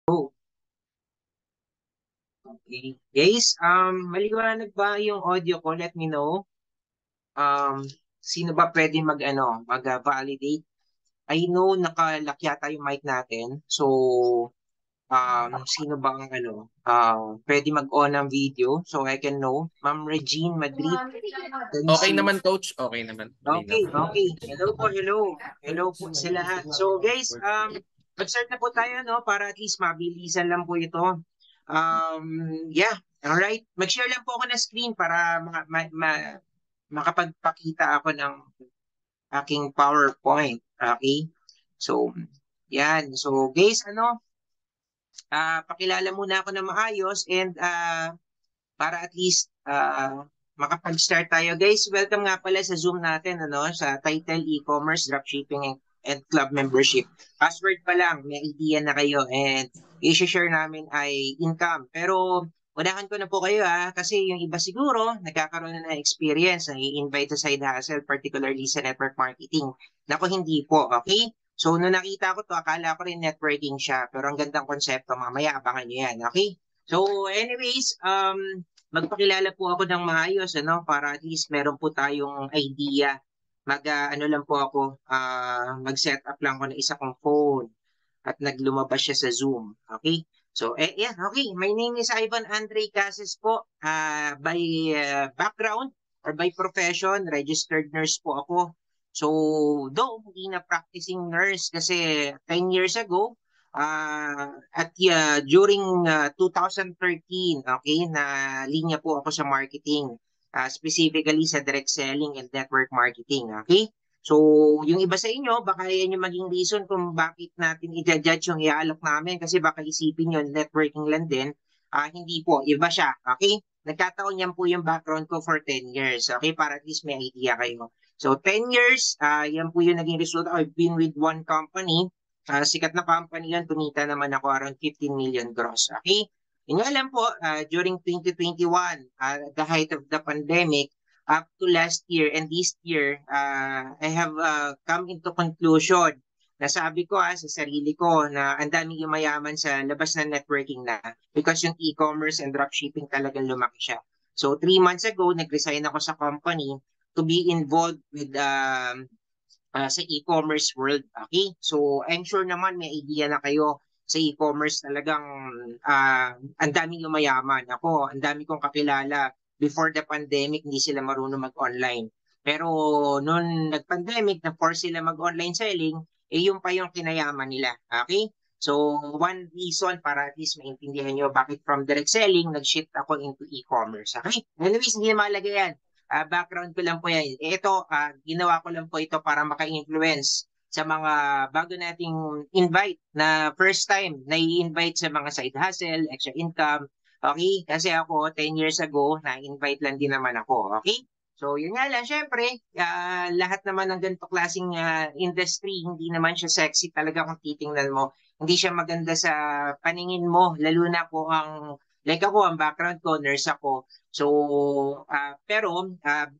Oh, okay. Guys, maliwanag ba yung audio ko? Let me know. Sino ba pwede mag-validate? I know nakalak yata yung mic natin. So, sino ba ang pwede mag-on ng video so I can know. Ma'am Regine Madrid, can you Okay see? naman, coach. Okay naman. Malinaw. Okay, okay. Hello po, hello. Hello po sa lahat. So guys, mag-start na po tayo no para at least mabilisan lang po ito. Yeah, all right. Mag-share lang po ako ng screen para makapagpakita ako ng aking PowerPoint. Okay? So, yan. So guys, pakilala muna ako ng maayos and para at least makapag-start tayo. Guys, welcome nga pala sa Zoom natin, sa title e-commerce, dropshipping, and club membership. Password pa lang, may idea na kayo and i-share namin ay income. Pero unahan ko na po kayo kasi yung iba siguro nagkakaroon na ng experience na i-invite sa side hustle, particularly sa network marketing. Nako, hindi po, okay? So, nung nakita ko to, akala ko rin networking siya. Pero ang gandang konsepto, mamaya abangan nyo yan, okay? So, anyways, magpakilala po ako ng maayos para at least meron po tayong idea. Ano lang po ako, mag-set up lang ako ng isa kong phone at naglumabas siya sa Zoom. Okay? So, yeah, okay. My name is Ivan Andre Cases po. By background or by profession, registered nurse po ako. So, though hindi na practicing nurse kasi 10 years ago, during 2013, okay, na linya po ako sa marketing, specifically sa direct selling and network marketing, okay? So, yung iba sa inyo, baka yan yung maging reason kung bakit natin i-judge yung iaalok namin kasi baka isipin nyo, networking lang din. Hindi po, iba siya, okay? Nagkataon yan po yung background ko for 10 years, okay? Para at least may idea kayo. So, 10 years, yan po yung naging result. I've been with one company. Sikat na company yan, tumita naman ako around 15 million gross, okay? Yun nga lang po, during 2021, at the height of the pandemic, up to last year and this year, I have come into conclusion na sabi ko sa sarili ko na ang daming yumayaman sa labas ng networking na because yung e-commerce and dropshipping talagang lumaki siya. So 3 months ago, nag-resign ako sa company to be involved with sa e-commerce world. Okay? So I'm sure naman may idea na kayo sa e-commerce talagang ang daming yumayaman. Ako, ang dami kong kakilala before the pandemic, hindi sila marunong mag-online. Pero noon nag-pandemic, na-force sila mag-online selling, yun pa yung kinayaman nila. Okay? So, one reason para at least maintindihan nyo bakit from direct selling, nag-shift ako into e-commerce. Okay? Anyways, hindi na mahalaga yan. Background ko lang po yan. Ito, ginawa ko lang po ito para maka-influence sa mga bago nating invite na first time na i-invite sa mga side hustle, extra income. Okay? Kasi ako, 10 years ago, na-invite lang din naman ako. Okay? So, yun nga lang, syempre, lahat naman ng ganito klaseng industry, hindi naman siya sexy talaga kung titingnan mo. Hindi siya maganda sa paningin mo, lalo na po like ako, ang background ko, nurse ako. So, pero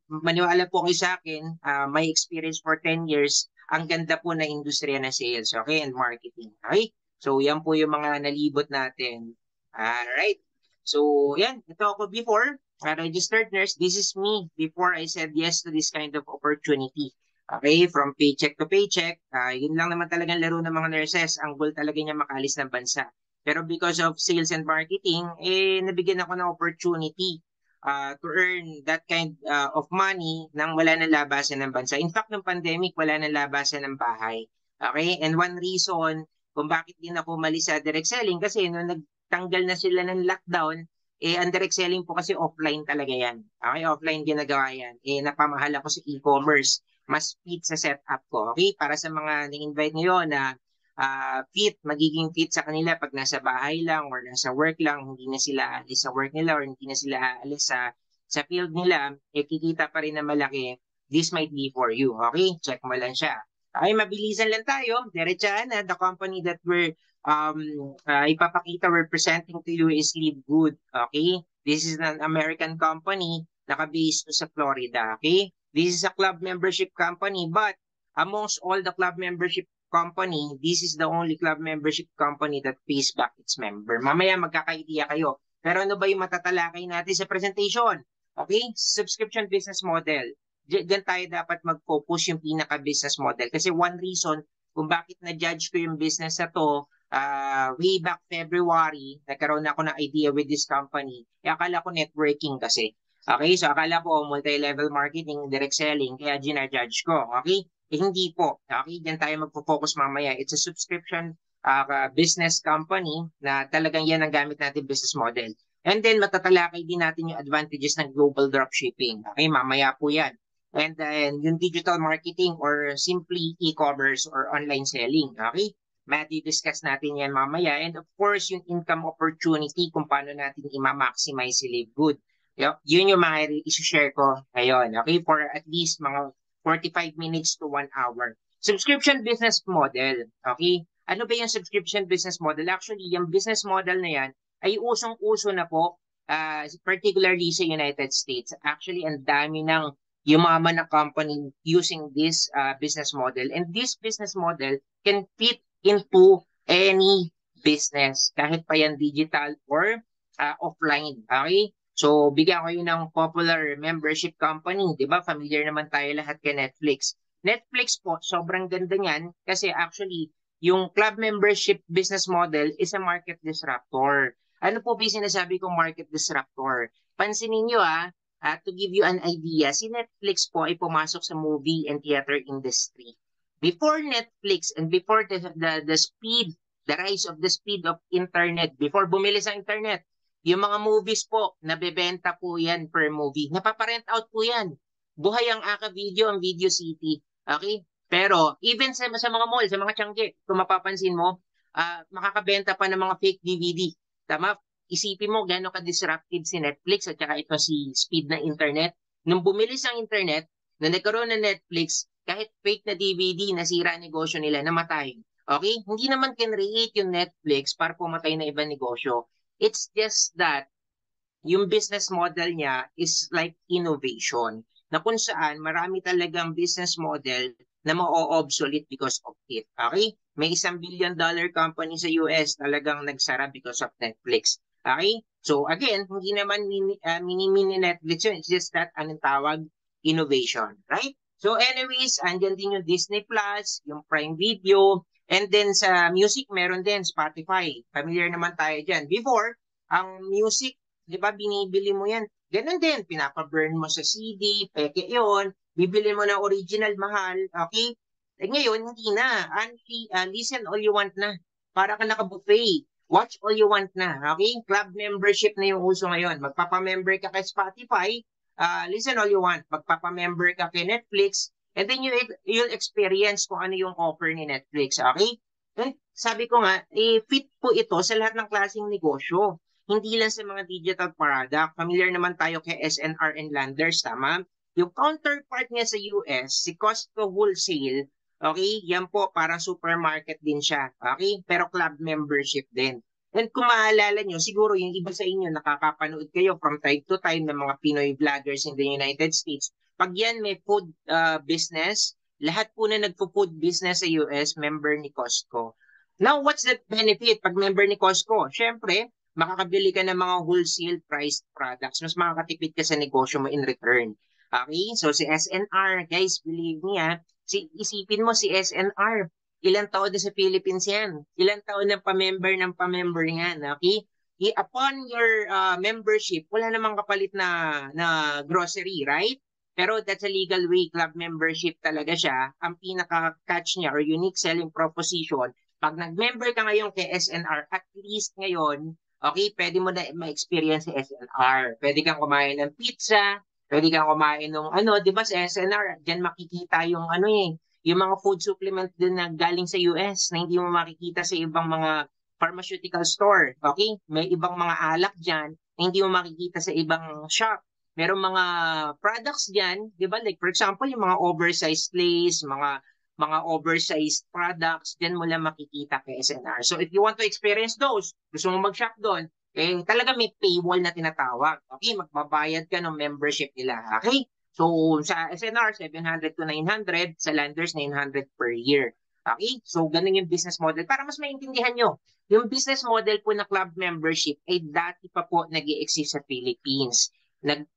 maniwala po kayo sa akin, my experience for 10 years, ang ganda po na industriya na sales, okay, and marketing. Okay? So, yan po yung mga nalibot natin. Alright. So, yan. Ito ako before, registered nurse. This is me before I said yes to this kind of opportunity. Okay, from paycheck to paycheck, yun lang naman talagang laro ng mga nurses. Ang goal talaga niya makalis ng bansa. Pero because of sales and marketing, nabigyan ako ng opportunity to earn that kind of money nang wala nang labasan ng bansa. In fact, ng pandemic, wala nang labasan ng bahay. Okay? And one reason kung bakit din ako umalis sa direct selling kasi nung nagtanggal na sila ng lockdown, ang direct selling po kasi offline talaga yan. Okay? Offline ginagawa yan. Napamahal ako sa e-commerce. Mas fit sa setup ko. Okay? Para sa mga na-invite ngayon na magiging fit sa kanila pag nasa bahay lang or nasa work lang, hindi na sila alis sa work nila or hindi na sila alis sa field nila, kikita pa rin na malaki, this might be for you. Okay? Check mo lang siya. Okay, mabilisan lang tayo. Diretsahan na, the company that we're presenting to you is Live Good. Okay? This is an American company, naka-base sa Florida. Okay? This is a club membership company, but amongst all the club membership company, this is the only club membership company that pays back its member. Mamaya magkaka-idea kayo. Pero ano ba yung matatalakay natin sa presentation? Okay? Subscription business model. Diyan tayo dapat mag-focus yung pinaka-business model. Kasi one reason kung bakit na-judge ko yung business na to, way back February, nagkaroon ako ng idea with this company. Akala ko networking kasi. Okay, so akala ko multi-level marketing, direct selling, kaya ginajudge ko. Okay? Hindi po. Okay, diyan tayo magpo-focus mamaya. It's a subscription business company na talagang yan ang gamit natin business model. And then matatalakay din natin yung advantages ng global dropshipping. Okay, mamaya po yan. And then yung digital marketing or simply e-commerce or online selling. Okay? Madi-discuss natin yan mamaya. And of course, yung income opportunity kung paano natin i-maximize si Live Good. Yun yung mga i-share ko ngayon. Okay? For at least mga 45 minutes to 1 hour. Subscription business model. Okay? Ano ba yung subscription business model? Actually, yung business model na yan ay usong-uso na po, particularly sa United States. Actually, ang dami ng yumaman na company using this business model. And this business model can fit into any business, kahit pa yan digital or offline. Okay? So, bigyan ko yun ng popular membership company. Di ba? Familiar naman tayo lahat kay Netflix. Netflix po, sobrang ganda niyan kasi actually, yung club membership business model is a market disruptor. Ano po ba sinasabi kong market disruptor? Pansinin nyo to give you an idea, si Netflix po ay pumasok sa movie and theater industry. Before Netflix and before the speed, the rise of the speed of internet, before bumili sa internet, yung mga movies po, nabebenta po yan per movie. Napaparent out po yan. Buhay ang Aka Video, ang Video City. Okay? Pero even sa mga mall, sa mga tiyangge, kung mapapansin mo, makakabenta pa ng mga fake DVD. Tama? Isipin mo gano'n ka-disruptive si Netflix at saka ito si speed na internet. Nung bumilis ang internet, na nagkaroon ng Netflix, kahit fake na DVD, nasira ang negosyo nila, namatay. Okay? Hindi naman can-create yung Netflix para pumatay na ibang negosyo. It's just that yung business model niya is like innovation na kung saan marami talagang business model na ma-obsolete because of it. Okay? May $1 billion company sa US talagang nagsara because of Netflix. Okay? So again, hindi naman mini-mini Netflix yun. It's just that anong tawag? Innovation. Right? So anyways, andyan din yung Disney Plus, yung Prime Video, and then sa music, meron din Spotify. Familiar naman tayo dyan. Before, ang music, di ba, binibili mo yan. Ganun din, pinapaburn mo sa CD, peke yun, bibili mo na original, mahal, okay? Eh, ngayon, hindi na. Listen all you want na. Para ka naka-buffet. Watch all you want na, okay? Club membership na yung uso ngayon. Magpapamember ka kay Spotify, listen all you want. Magpapamember ka kay Netflix, and then you'll experience kung ano yung offer ni Netflix, okay? And sabi ko nga, fit po ito sa lahat ng klaseng negosyo. Hindi lang sa mga digital product. Familiar naman tayo kay SNR and Landers, tama? Yung counterpart niya sa US, si Costco Wholesale, okay? Yan po, parang supermarket din siya, okay? Pero club membership din. And kung maalala nyo, siguro yung iba sa inyo, nakakapanood kayo from time to time ng mga Pinoy vloggers in the United States. Pag yan may food business, lahat po na nagpo-food business sa US, member ni Costco. Now, what's the benefit pag member ni Costco? Siyempre, makakabili ka ng mga wholesale priced products. Mas makakatipid ka sa negosyo mo in return. Okay? So, si SNR, guys, believe me isipin mo si SNR, ilang taon na sa Philippines yan? Ilang taon ng pamember yan? Okay? Upon your membership, wala namang kapalit na grocery, right? Pero that's a legal way, club membership talaga siya. Ang pinaka-catch niya or unique selling proposition, pag nag-member ka ngayon kay SNR, at least ngayon, okay, pwede mo na ma-experience si SNR. Pwede kang kumain ng pizza, pwede kang kumain ng di ba sa SNR, dyan makikita yung yung mga food supplement din na galing sa US na hindi mo makikita sa ibang mga pharmaceutical store. Okay? May ibang mga alak dyan na hindi mo makikita sa ibang shop. Merong mga products diyan, 'di ba? Like for example, yung mga oversized lace, mga oversized products, diyan mo lang makikita kay SNR. So if you want to experience those, gusto mo mag-shop doon, talaga may paywall na tinatawag. Okay, magbabayad ka ng membership nila. Okay? So sa SNR 700 to 900, sa Landers 900 per year. Okay? So, ganun yung business model. Para mas maintindihan nyo, yung business model po na club membership ay dati pa po nag-i-exist sa Philippines.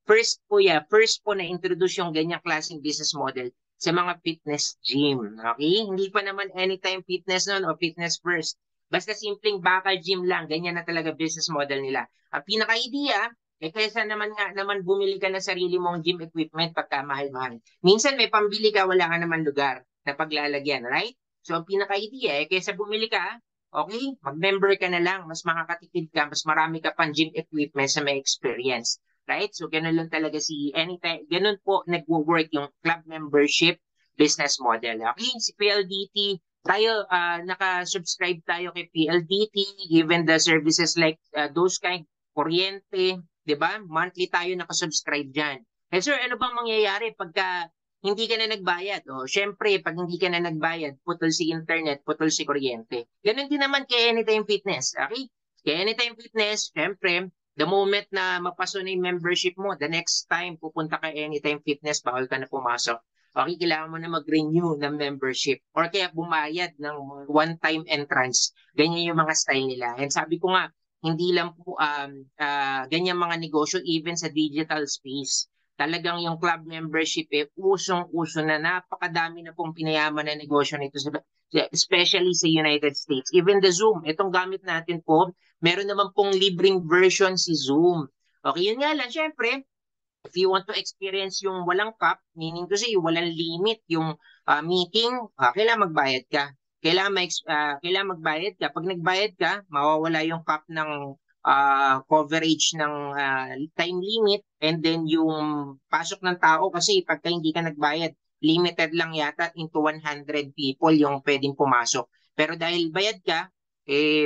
First po na-introduce yung ganyang klaseng business model sa mga fitness gym. Okay? Hindi pa naman Anytime Fitness noon o Fitness First. Basta simpleng bakal gym lang, ganyan na talaga business model nila. Ang pinaka-idea, kaysa naman bumili ka ng sarili mong gym equipment pagka mahal-mahal. Minsan may pambili ka, wala ka naman lugar na paglalagyan, right? So, ang pinaka-idea, kaysa bumili ka, okay, mag-member ka na lang, mas makakatipid ka, mas marami ka pang gym equipment sa may experience. Right? So, ganun lang talaga ganun po nagwo-work yung club membership business model. Okay? Si PLDT, tayo, naka-subscribe tayo kay PLDT, given the services like those kind, kuryente, di ba? Monthly tayo naka-subscribe dyan. Eh sir, ano bang mangyayari pagka hindi ka na nagbayad? O, syempre, pag hindi ka na nagbayad, putol si internet, putol si kuryente. Ganun din naman kay Anytime Fitness. Okay? Kay Anytime Fitness, syempre, the moment na mapaso na yung membership mo, the next time pupunta ka Anytime Fitness, bawal ka na pumasok. Okay, kailangan mo na mag-renew ng membership or kaya bumayad ng one-time entrance. Ganyan yung mga style nila. And sabi ko nga, hindi lang po ganyan mga negosyo even sa digital space. Talagang yung club membership usong-uso na, napakadami na pong pinayaman na negosyo nito especially sa United States. Even the Zoom, itong gamit natin po, meron naman pong libreng version si Zoom. Okay, yun nga lang, syempre, if you want to experience yung walang cap, meaning to say, walang limit yung meeting, kailangan magbayad ka. Kailangan magbayad ka. Pag nagbayad ka, mawawala yung cap ng coverage ng time limit and then yung pasok ng tao kasi pagka hindi ka nagbayad, limited lang yata into 100 people yung pwedeng pumasok. Pero dahil bayad ka,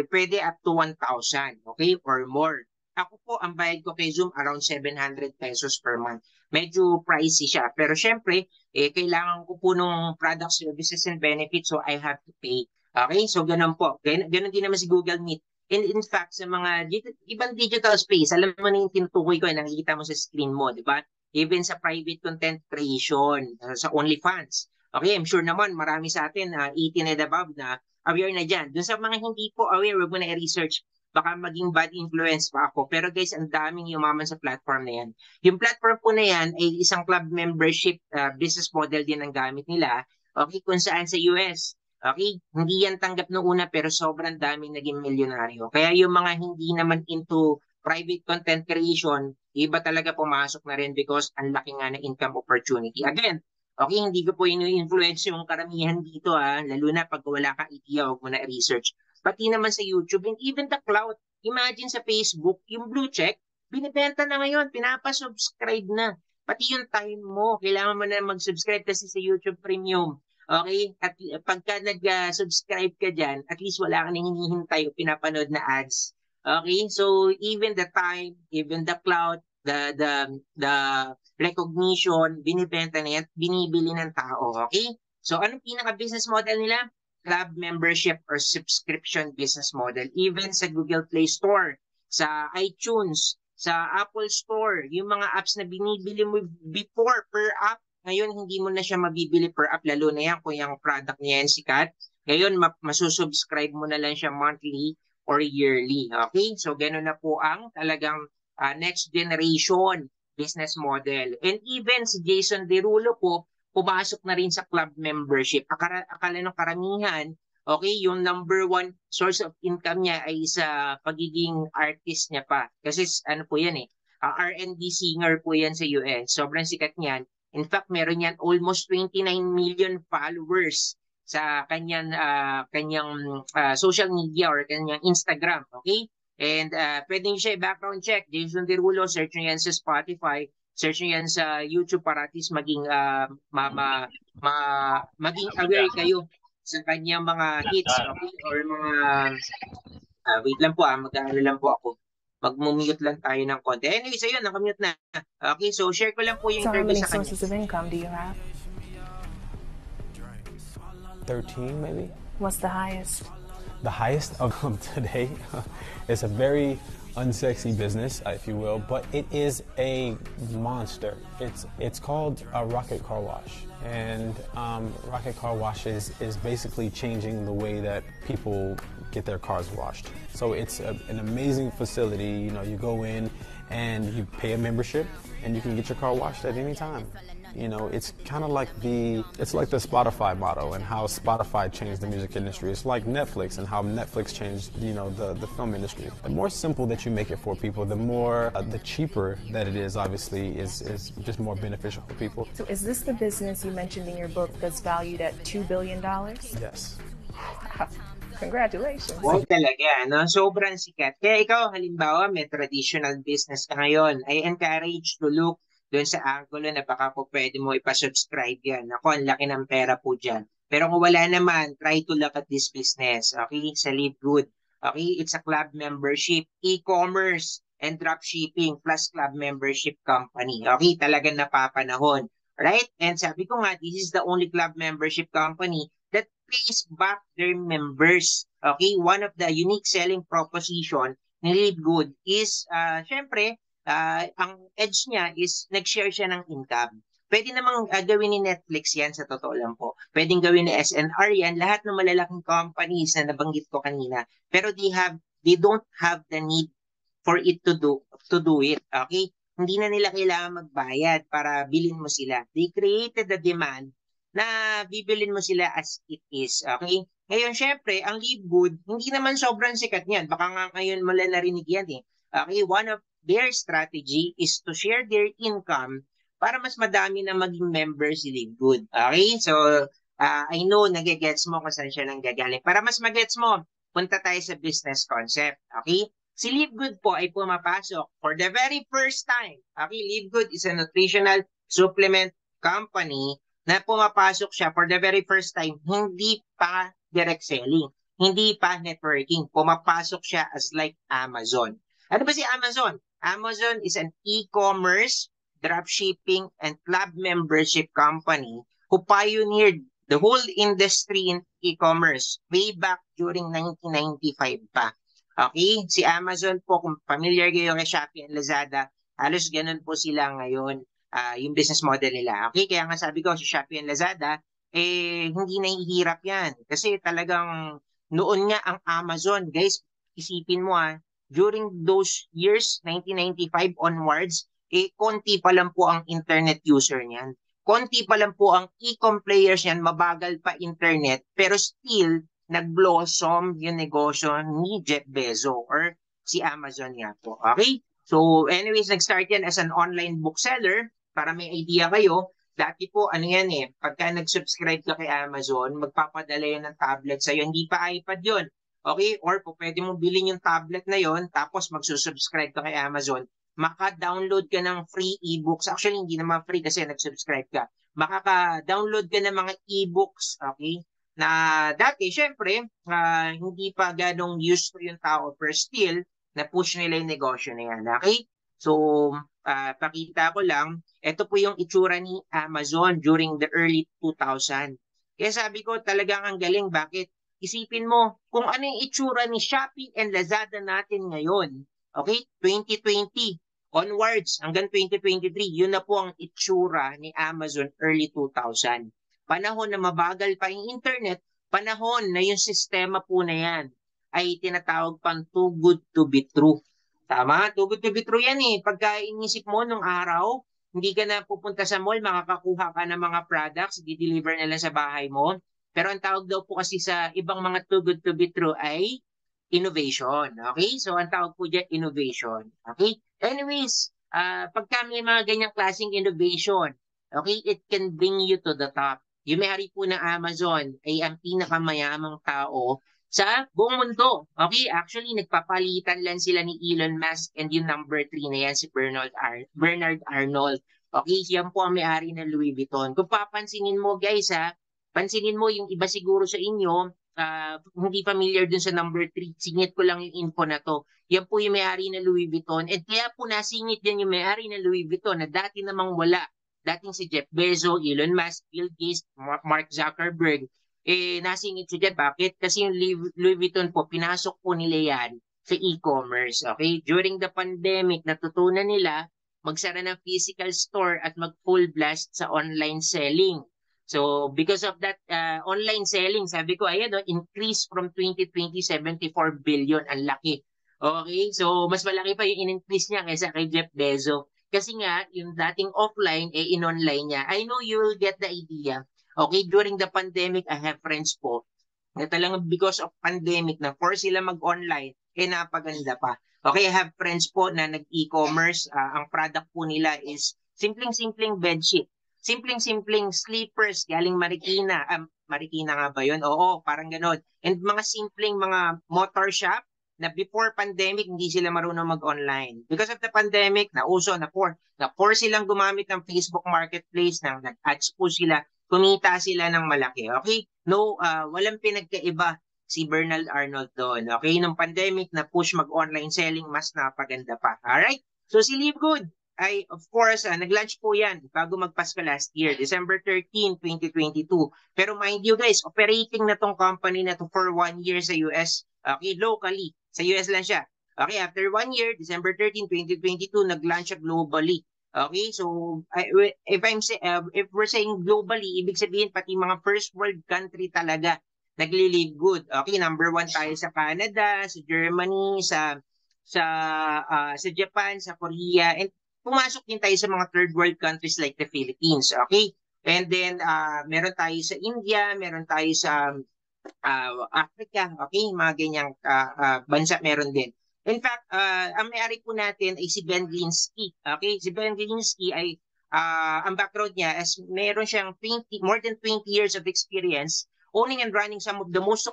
pwede up to 1,000, okay, or more. Ako po, ang bayad ko kay Zoom around 700 pesos per month. Medyo pricey siya. Pero syempre, kailangan ko po nung product, services, and benefits, so I have to pay. Okay? So, ganun po. Ganun din naman si Google Meet. And in fact, sa mga ibang digital space, alam mo na yung tinutukoy ko, nakikita mo sa screen mo, di ba? Even sa private content creation, sa OnlyFans. Okay, I'm sure naman marami sa atin, 18 and above na aware na dyan. Doon sa mga hindi po aware, wag mo na i-research, baka maging bad influence pa ako. Pero guys, ang daming yumaman sa platform na yan. Yung platform po na yan ay isang club membership business model din ang gamit nila. Okay, kung saan sa US. Okay, hindi yan tanggap noong una pero sobrang daming naging milyonaryo. Kaya yung mga hindi naman into private content creation, iba talaga pumasok na rin because ang laki nga na income opportunity. Again, okay, hindi ko po inu-influence yung karamihan dito lalo na pag wala kang idea, huwag mo na research. Pati naman sa YouTube and even the cloud. Imagine sa Facebook, yung blue check, binibenta na ngayon, pinapasubscribe na. Pati yung time mo, kailangan mo na mag-subscribe kasi sa YouTube Premium. Okay? At pagka nag-subscribe ka dyan, at least wala ka nang hinihintay o pinapanood na ads. Okay? So, even the time, even the cloud, the recognition, binibenta na yan, binibili ng tao. Okay? So, anong pinaka-business model nila? Club membership or subscription business model. Even sa Google Play Store, sa iTunes, sa Apple Store, yung mga apps na binibili mo before per app, ngayon hindi mo na siya mabibili per app, lalo na yan kung yung product niya yan sikat. Ngayon, masusubscribe mo na lang siya monthly or yearly. Okay? So, gano'n na po ang talagang next generation business model. And even si Jason Derulo po, pumasok na rin sa club membership. Akala ng karamihan, okay, yung number one source of income niya ay sa pagiging artist niya pa. Kasi ano po yan R&B singer po yan sa US. Sobrang sikat niyan. In fact, meron yan almost 29 million followers sa kanyang social media or kanyang Instagram, okay? And pwede nyo siya background check. Jason Derulo, search nyo yan sa Spotify, search nyo yan sa YouTube para at least maging maging aware kayo sa kanyang mga hits, okay? Or mga wait lang po mag-aano lang po ako. Mag-mute lang tayo ng konti. Anyway, so yun, nakamute na. Okay, so share ko lang po yung So how interview many sa kanya. sources of income do you have? 13 maybe. What's the highest? the highest of today. It's a very unsexy business, if you will, but it is a monster. It's called a Rocket Car Wash, and Rocket Car Wash is basically changing the way that people get their cars washed. So it's an amazing facility. You know, you go in and you pay a membership, and you can get your car washed at any time. You know, it's kind of like the Spotify motto and how Spotify changed the music industry. It's like Netflix and how Netflix changed, you know, the film industry. The more simple that you make it for people, the more, the cheaper that it is, obviously, is just more beneficial for people. So is this the business you mentioned in your book that's valued at $2 billion? Yes. Congratulations. Wow, talaga, no? Sobrang sikat. Kaya ikaw, halimbawa, may traditional business ka ngayon. I encourage to look doon sa angulo na baka po pwede mo ipasubscribe yan. Ako, ang laki ng pera po dyan. Pero kung wala naman, try to look at this business. Okay? Sa Live Good. Okay? It's a club membership, e-commerce, and dropshipping plus club membership company. Okay? Talagang napapanahon. Right? And sabi ko nga, this is the only club membership company that pays back their members. Okay? One of the unique selling proposition ni Live Good is, syempre, ang edge niya is nag-share siya ng income. Pwede namang gawin ni Netflix yan, sa totoo lang po. Pwedeng gawin ni SNR yan, lahat ng malalaking companies na nabanggit ko kanina. Pero they don't have the need for it to do it. Okay? Hindi na nila kailangan magbayad para bilhin mo sila. They created the demand na bibilin mo sila as it is. Okay? Ngayon, syempre, ang Live Good, hindi naman sobrang sikat niyan. Baka nga ngayon mo lang narinig yan eh. Okay? One of their strategy is to share their income para mas madami na maging member si Live Good. Okay? So, I know, nagigets mo kung saan siya nang gagaling. Para mas magets mo, punta tayo sa business concept. Okay? Si Live Good po ay pumapasok for the very first time. Okay? Live Good is a nutritional supplement company na pumapasok siya for the very first time, hindi pa direct selling, hindi pa networking. Pumapasok siya as like Amazon. Ano ba si Amazon? Amazon is an e-commerce, dropshipping, and club membership company who pioneered the whole industry in e-commerce way back during 1995 pa. Okay? Si Amazon po, kung familiar kayo kay Shopee and Lazada, halos ganun po sila ngayon, yung business model nila. Okay? Kaya nga sabi ko, si Shopee and Lazada, hindi nahihirap yan. Kasi talagang noon nga ang Amazon, guys, isipin mo during those years, 1995 onwards, konti pa lang po ang internet user niyan. Konti pa lang po ang e-com players niyan, mabagal pa internet, pero still, nag-blossom yung negosyo ni Jeff Bezos or si Amazon nga po. Okay? So anyways, nag-start yan as an online bookseller para may idea kayo. Dati po, ano yan pagka nag-subscribe ka kay Amazon, magpapadala yan ng tablet sa'yo. Hindi pa iPad yun. Okay? Or po, pwede mo bilhin yung tablet na yon, tapos magsusubscribe ka kay Amazon, maka-download ka ng free ebooks. Actually, hindi naman free kasi nag-subscribe ka. Makaka-download ka ng mga ebooks, okay? Na dati, syempre, hindi pa ganong used to yung tao, pero still, na-push nila yung negosyo na yan. Okay? So, pakita ko lang, ito po yung itsura ni Amazon during the early 2000. Kaya sabi ko, talagang ang galing. Bakit? Isipin mo, kung ano yung itsura ni Shopee and Lazada natin ngayon, okay? 2020 onwards hanggang 2023, yun na po ang itsura ni Amazon early 2000. Panahon na mabagal pa yung internet, panahon na yung sistema po na yan ay tinatawag pang too good to be true. Tama? Too good to be true yan Pagka inisip mo nung araw, hindi ka na pupunta sa mall, makakakuha ka ng mga products, di-deliver na lang sa bahay mo. Pero ang tawag daw po kasi sa ibang mga too good to be true ay innovation. Okay? So ang tawag po dyan, innovation. Okay? Anyways, pagka may mga ganyang klaseng innovation, okay, it can bring you to the top. Yung may-ari po ng Amazon ay ang pinakamayamang tao sa buong mundo. Okay? Actually, nagpapalitan lang sila ni Elon Musk and yung number 3 na yan, si Bernard Arnold. Okay? Yan po ang may-ari ng Louis Vuitton. Kung papansinin mo guys pansinin mo yung iba siguro sa inyo, hindi familiar dun sa number 3. Singit ko lang yung info na to. Yan po yung may-ari ng Louis Vuitton. At kaya po nasingit yan yung may-ari ng Louis Vuitton na dati namang wala. Dating si Jeff Bezos, Elon Musk, Bill Gates, Mark Zuckerberg. nasingit siya dyan. Bakit? Kasi yung Louis Vuitton po, pinasok po nila yan sa e-commerce. Okay? During the pandemic, natutunan nila magsara ng physical store at mag-full blast sa online selling. So, because of that online selling, sabi ko, ayan, increase from 2020, 74 billion. Ang laki. Okay? So, mas malaki pa yung in-increase niya kaysa kay Jeff Bezos. Kasi nga, yung dating offline, in-online niya. I know you will get the idea. Okay? During the pandemic, I have friends po na talagang because of pandemic na force sila mag-online, napaganda pa. Okay, I have friends po na nag-e-commerce. Ang product po nila is simpleng-simpleng bedsheet. Simpleng-simpleng sleepers galing Marikina. Marikina nga ba yun? Oo, parang ganon. And mga simpleng mga motor shop na before pandemic, hindi sila marunong mag-online. Because of the pandemic, nauso, na-force silang gumamit ng Facebook Marketplace, nag-ads po sila, kumita sila ng malaki. Okay? No, walang pinagkaiba si Bernard Arnold doon. Okay, nung pandemic na push mag-online selling, mas napaganda pa. Alright? So si Live Good ay of course, nag-launch po yan bago magpasko last year, December 13, 2022. Pero mind you guys, operating na tong company na to for 1 year sa US, okay, locally. Sa US lang siya. Okay, after 1 year, December 13, 2022, nag-launch siya globally. Okay, so if we're saying globally, ibig sabihin pati mga first world country talaga nagli-live good. Okay, number 1 tayo sa Canada, sa Germany, sa Japan, sa Korea, and pumasok din tayo sa mga third world countries like the Philippines. Okay? And then meron tayo sa India, meron tayo sa Africa, okay? Mga ganyang bansa meron din. In fact, ang may-ari po natin ay si Ben Glinsky. Okay? Si Ben Glinsky ay ang background niya is meron siyang more than 20 years of experience owning and running some of the most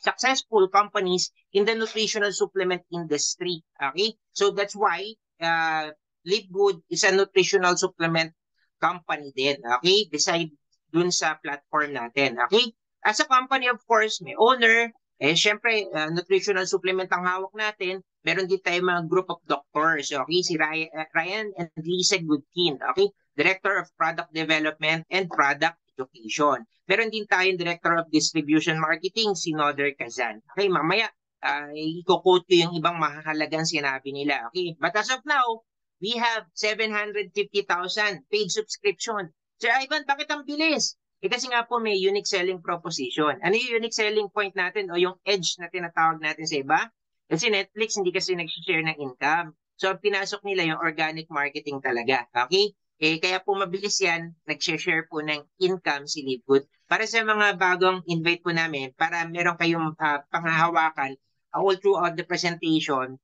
successful companies in the nutritional supplement industry. Okay? So that's why Live Good is a nutritional supplement company din. Okay? Beside dun sa platform natin. Okay? As a company, of course, may owner, syempre, nutritional supplement ang hawak natin. Meron din tayo mga group of doctors. Okay? Si Ryan and Lisa Goodkin. Okay? Director of Product Development and Product Education. Meron din tayong Director of Distribution Marketing, si Noder Kazan. Okay, mamaya, i-quote ko yung ibang mahalagang sinabi nila. Okay, but as of now, we have 750,000 paid subscription. Sir Ivan, bakit ang bilis? Kasi nga po may unique selling proposition. Ano yung unique selling point natin o yung edge na tinatawag natin sa iba? Kasi Netflix hindi kasi nag-share ng income. So, pinasok nila yung organic marketing talaga. Okay? Kaya po mabilis yan, nag-share po ng income si Livegood. Para sa mga bagong invite po namin, para meron kayong panghahawakan all throughout the presentation,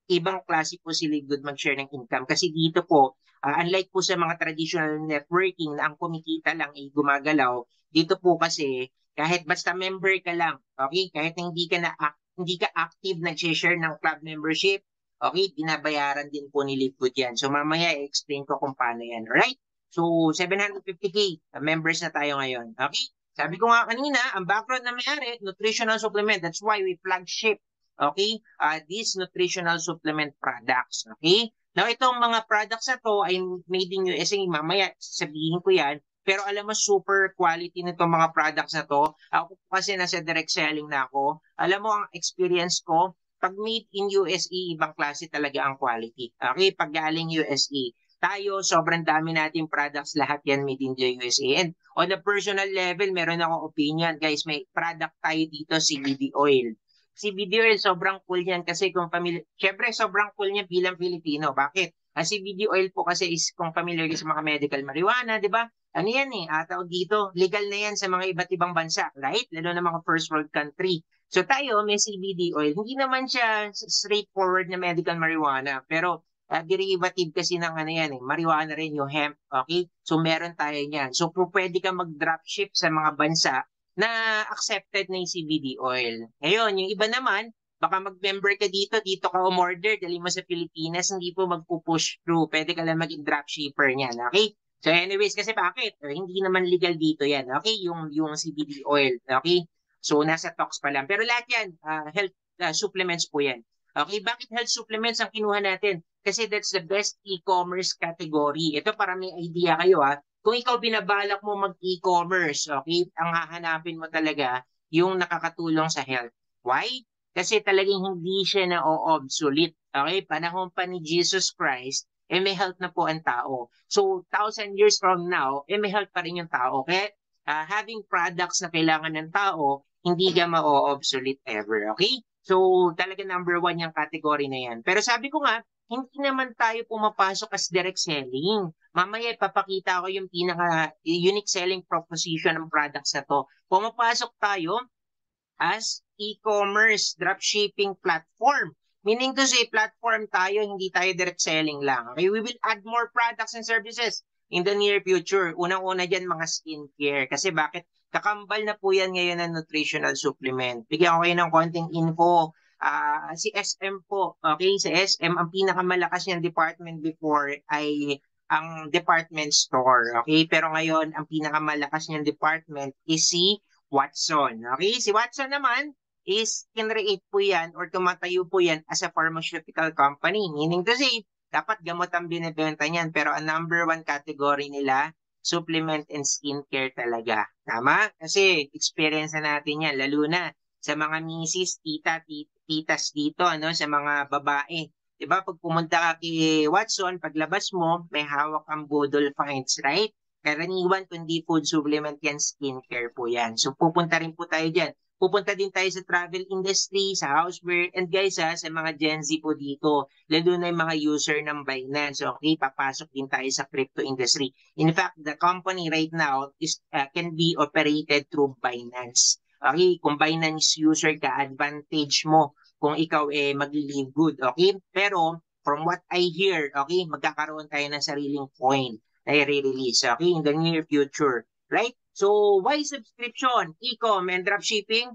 ibang klase po si Livegood mag-share ng income. Kasi dito po, unlike po sa mga traditional networking na ang kumikita lang ay gumagalaw, dito po kasi kahit basta member ka lang, okay? Kahit hindi ka active nag-share ng club membership, okay, binabayaran din po ni Livegood yan. So mamaya i-explain ko kung paano yan. Alright? So 750k members na tayo ngayon. Okay? Sabi ko nga kanina, ang background na may-ari, nutritional supplement. That's why we flagship, okay, these nutritional supplement products. Okay? Now itong mga products na to ay made in USA. Mamaya sabihin ko yan. Pero alam mo, super quality nitong mga products na to. Ako kasi nasa direct selling na ako. Alam mo, ang experience ko, pag made in USA, ibang klase talaga ang quality. Okay, pag galing USA, tayo, sobrang dami nating products, lahat yan made in the USA. And on a personal level, meron akong opinion. Guys, may product tayo dito, CBD oil. CBD oil, sobrang cool yan kasi kung familiar, syempre sobrang cool niya bilang Pilipino. Bakit? Ang CBD oil po kasi is kung familiar sa mga medical marijuana, di ba? Ano yan tawag dito, legal na yan sa mga iba't ibang bansa, right? Lalo na mga first world country. So tayo, may CBD oil. Hindi naman siya straightforward na medical marijuana, pero derivative kasi ng ano yan marijuana rin yung hemp, okay? So meron tayo niyan. So pwede ka mag-dropship sa mga bansa na accepted na yung CBD oil. Ngayon, yung iba naman, baka mag-member ka dito ka umorder, dali mo sa Pilipinas, hindi po magpo-push through. Pwede ka lang maging dropshipper niyan, okay? So anyways, kasi bakit? Hindi naman legal dito yan, okay? Yung CBD oil, okay? So nasa talks pa lang. Pero lahat yan, health supplements po yan. Okay, bakit health supplements ang kinuha natin? Kasi that's the best e-commerce category. Ito para may idea kayo Kung ikaw binabalak mo mag-e-commerce, okay, ang hahanapin mo talaga yung nakakatulong sa health. Why? Kasi talagang hindi siya na-obsolete. Okay? Panahon pa ni Jesus Christ, may health na po ang tao. So, 1,000 years from now, may health pa rin yung tao. Kaya, having products na kailangan ng tao, hindi ka ma-obsolete ever. Okay? So, talaga number one yung category na yan. Pero sabi ko nga, hindi naman tayo pumapasok as direct selling. Mamaya ipapakita ko yung pinaka unique selling proposition ng products na to. Pumapasok tayo as e-commerce dropshipping platform. Meaning to say, platform tayo, hindi tayo direct selling lang. Okay, we will add more products and services in the near future. Unang-una dyan, mga skincare. Kasi bakit? Kakambal na po yan ngayon ng nutritional supplement. Bigyan ko kayo ng konting info. Si SM po, okay, si SM, ang pinakamalakas niyang department before ay ang department store, okay? Pero ngayon, ang pinakamalakas niyang department is si Watson, okay? Si Watson naman is kinreate po yan or tumatayo po yan as a pharmaceutical company. Meaning to say, dapat gamot ang binibenta niyan, pero ang number one category nila, supplement and skincare talaga. Tama? Kasi experience na natin yan, lalo na sa mga misis, titas dito, ano, sa mga babae. Diba, pag pumunta ka kay Watson, paglabas mo, may hawak ang Budol Finds, right? Karaniwan, kundi food supplement yan, skincare po yan. So, pupunta rin po tayo dyan. Pupunta din tayo sa travel industry, sa houseware, and guys, sa mga Gen Z po dito, lalo na yung mga user ng Binance, okay, papasok din tayo sa crypto industry. In fact, the company right now is can be operated through Binance. Okay, kung Binance user ka, advantage mo kung ikaw mag-live good, okay? Pero from what I hear, okay, magkakaroon tayo ng sariling coin na i-release, okay, in the near future, right? So, why subscription, e-com, and dropshipping?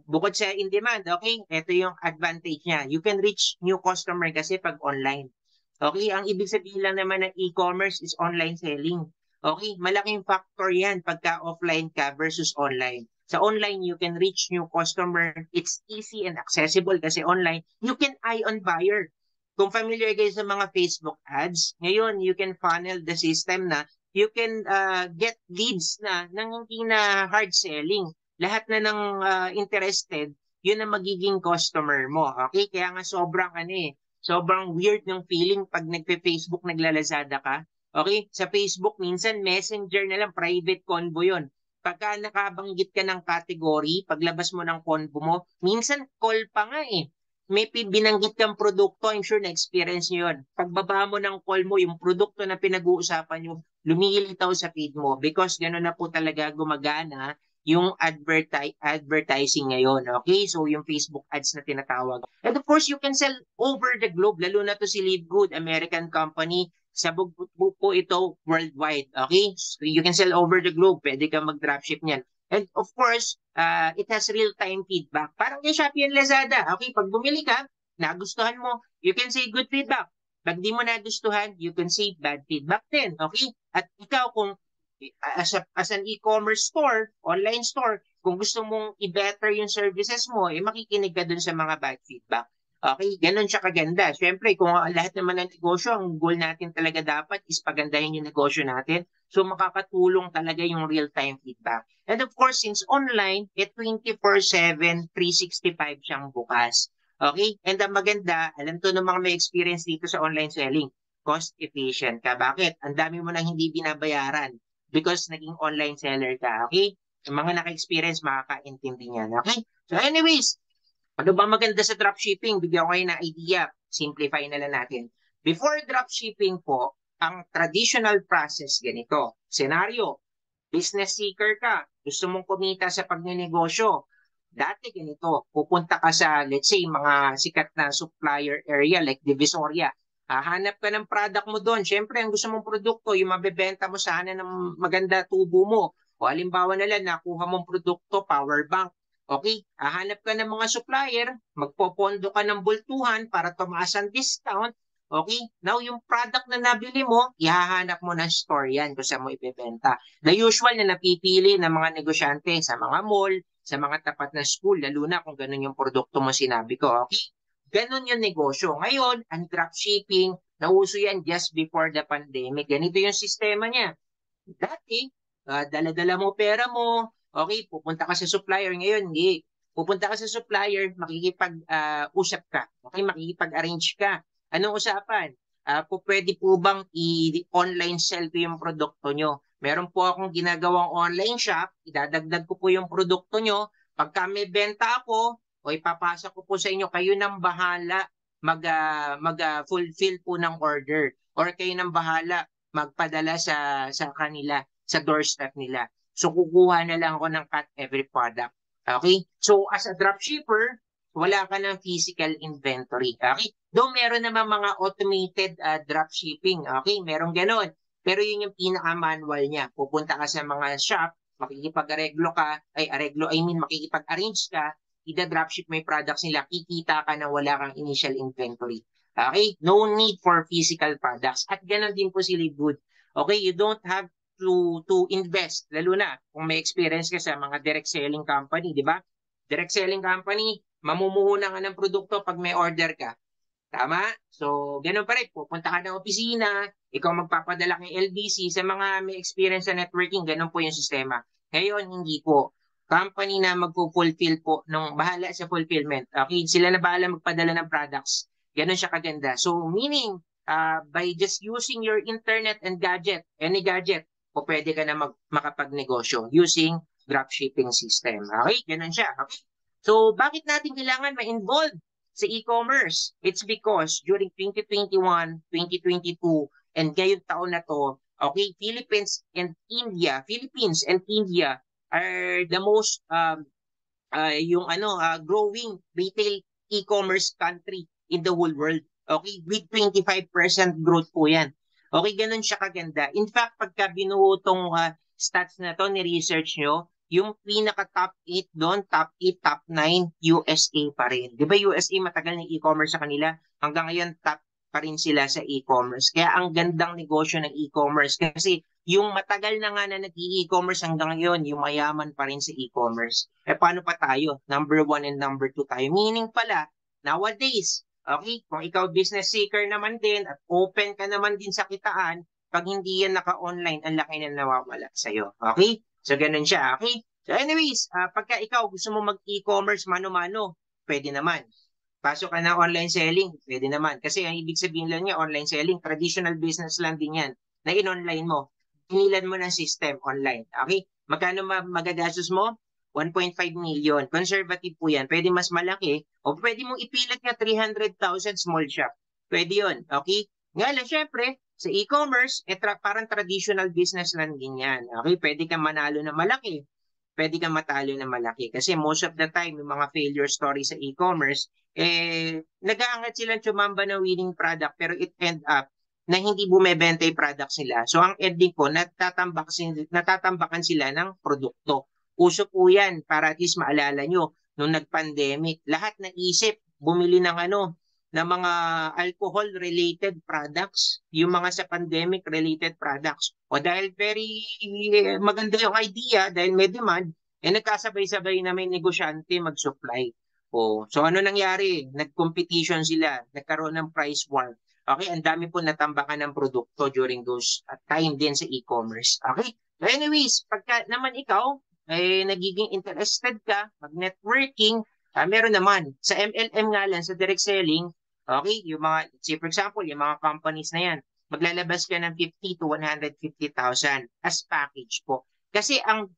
Bukod sa in-demand, okay, ito yung advantage niya. You can reach new customer kasi pag online. Okay, ang ibig sabihin lang naman ng e-commerce is online selling. Okay, malaking factor yan pagka offline ka versus online. Sa online, you can reach new customer. It's easy and accessible kasi online, you can eye on buyer. Kung familiar kayo sa mga Facebook ads, ngayon, you can funnel the system na you can get leads na nang hindi na hard selling. Lahat na ng interested, yun ang magiging customer mo. Okay? Kaya nga sobrang weird ng feeling pag nagpe-Facebook, naglalazada ka. Okay? Sa Facebook, minsan messenger na lang, private convo yun. Pagka nakabanggit ka ng category, paglabas mo ng convo mo, minsan call pa nga eh. May binanggit kang produkto, I'm sure na-experience nyo yun. Pagbaba mo ng call mo, yung produkto na pinag-uusapan nyo, lumilitaw sa feed mo because gano'n na po talaga gumagana yung advertising ngayon. Okay? So, yung Facebook ads na tinatawag. And of course, you can sell over the globe, lalo na to si Live Good, American company. Sa po ito worldwide. Okay? So you can sell over the globe. Pwede ka mag-dropship niyan. And of course, it has real-time feedback. Parang kay Shopee and Lazada. Okay? Pag bumili ka, nagustuhan mo, you can say good feedback. Pag di mo nagustuhan, you can say bad feedback din. Okay? At ikaw kung as an e-commerce store, online store, kung gusto mong i-better yung services mo, makikinig ka dun sa mga bad feedback. Okay, ganun siya kaganda. Siyempre, kung lahat naman ng negosyo, ang goal natin talaga dapat is pagandahin yung negosyo natin. So, makakatulong talaga yung real-time feedback. And of course, since online, 24/7, 365 siyang bukas. Okay? And ang maganda, alam to ng mga may experience dito sa online selling, cost efficient ka. Bakit? Ang dami mo nang hindi binabayaran because naging online seller ka. Okay? Yung mga naka-experience, makakaintindi niyan. Okay? So anyways, ano ba maganda sa dropshipping? Bigyan ko kayo ng idea. Simplify na lang natin. Before dropshipping po, ang traditional process ganito. Senaryo, business seeker ka, gusto mong kumita sa pagnenegosyo. Dati ganito, pupunta ka sa, let's say, mga sikat na supplier area like Divisoria. Hahanap ka ng product mo doon. Siyempre, ang gusto mong produkto, yung mabebenta mo sana ng maganda tubo mo. O halimbawa na lang, nakuha mong produkto, power bank. Okay, hahanap ka ng mga supplier, magpopondo ka ng bultuhan para tumaas ang discount. Okay, now yung product na nabili mo, ihahanap mo ng store yan kung saan mo ibebenta. The usual na napipili ng mga negosyante sa mga mall, sa mga tapat na school, lalo na kung ganun yung produkto mo sinabi ko. Okay, ganun yung negosyo. Ngayon, ang dropshipping, nauso yan just before the pandemic. Ganito yung sistema niya. Dati, dala-dala mo pera mo, okay, pupunta ka sa supplier. Ngayon, hindi. Pupunta ka sa supplier, makikipag-usap ka. Okay, makikipag-arrange ka. Anong usapan? Pwede po bang i-online sell ko yung produkto nyo? Meron po akong ginagawang online shop, idadagdag ko po yung produkto nyo. Pagka may benta ako, o ipapasa ko po sa inyo, kayo nang bahala mag-fulfill po ng order. Or kayo nang bahala magpadala sa kanila, sa doorstep nila. So, kukuha na lang ako ng cut every product. Okay? So, as a dropshipper, wala ka ng physical inventory. Okay? Though meron naman mga automated dropshipping. Okay? Meron ganon. Pero yun yung pinaka-manual niya. Pupunta ka sa mga shop, makikipag-areglo ka, makikipag-arrange ka, ida-dropship may products nila, kikita ka na wala kang initial inventory. Okay? No need for physical products. At ganun din po si Livegood. Okay? You don't have to invest, lalo na kung may experience ka sa mga direct selling company, di ba? Direct selling company, mamumuhunan ka ng produkto pag may order ka. Tama? So, ganun pa rin. Pupunta ka ng opisina, ikaw magpapadala kay LBC. Sa mga may experience sa networking, ganun po yung sistema. Ngayon, hindi po. Company na magpo-fulfill po, bahala sa fulfillment. Okay, sila na bahala magpadala ng products. Ganun siya kaganda. So, meaning, by just using your internet and gadget, any gadget, po pwede ka na makapagnegosyo using dropshipping system. Okay, ganun siya. Okay? So, bakit natin kailangan ma-involve sa e-commerce? It's because during 2021, 2022, and ngayong taon na to, okay, Philippines and India are the most growing retail e-commerce country in the whole world. Okay, with 25% growth po yan. Okay, ganun siya kaganda. In fact, pagka binuo tong stats na to, ni-research nyo, yung pinaka-top 8 doon, top 8, top 9, USA pa rin. Di ba USA matagal ng e-commerce sa kanila? Hanggang ngayon, top pa rin sila sa e-commerce. Kaya ang gandang negosyo ng e-commerce kasi yung matagal na nga na nag-e-commerce hanggang ngayon, yung mayaman pa rin sa e-commerce. Eh paano pa tayo? Number 1 and number 2 tayo. Meaning pala, nowadays, okay, kung ikaw business seeker naman din at open ka naman din sa kitaan, pag hindi yan naka-online, ang laki na nawawala sa'yo. Okay? So, ganun siya. Okay? So, anyways, pagka ikaw gusto mo mag-e-commerce mano-mano, pwede naman. Pasok ka na online selling, pwede naman. Kasi ang ibig sabihin lang niya, online selling, traditional business lang din yan, na in-online mo. Pinilan mo ng system online. Okay? Magkano magagastos mo? 1.5 million. Conservative po yan. Pwede mas malaki o pwede mong ipilit nga 300,000 small shop. Pwede yun. Okay? Nga lang, syempre, sa e-commerce, parang traditional business lang din yan. Okay? Pwede kang manalo na malaki. Pwede kang matalo na malaki. Kasi most of the time, yung mga failure stories sa e-commerce, nag-aangat silang tumamba ng winning product pero it end up na hindi bumebenta yung products nila. So ang ending po, natatambakan sila ng produkto. Uso po yan para at least maalala nyo, nung nag-pandemic, lahat naisip bumili ng ng mga alcohol-related products, yung mga sa pandemic-related products. O dahil very maganda yung idea, dahil may demand, nagkasabay-sabay na may negosyante mag-supply. So ano nangyari? Nag-competition sila, nagkaroon ng price war. Okay, ang dami po natambakan ng produkto during those time din sa e-commerce. Okay? So anyways, pagka naman ikaw, nagiging interested ka, mag-networking, meron naman. Sa MLM nga lang, sa direct selling, okay, yung mga, say for example, yung mga companies na yan, maglalabas ka ng 50 to 150,000 as package po. Kasi ang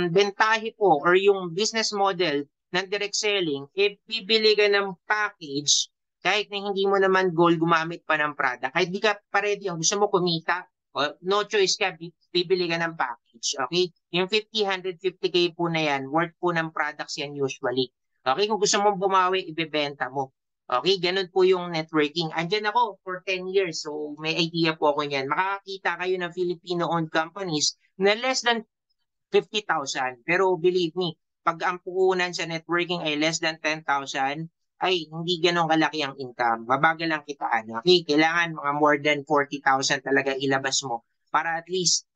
bentahe po or yung business model ng direct selling, bibili ka ng package kahit na hindi mo naman goal gumamit pa ng product. Kahit di ka pa ready, gusto mo kumita, no choice ka, bibili ka ng package. Okay? Yung 50, 150K po na yan, worth po ng products yan usually. Okay? Kung gusto mong bumawi, ibebenta mo. Okay? Ganun po yung networking. Andyan ako for 10 years, so may idea po ako niyan. Makakakita kayo ng Filipino-owned companies na less than 50,000. Pero believe me, pag ang puhunan sa networking ay less than 10,000, ay hindi ganun kalaki ang income. Mabagal ang kitaan. Okay? Kailangan mga more than 40,000 talaga ilabas mo para at least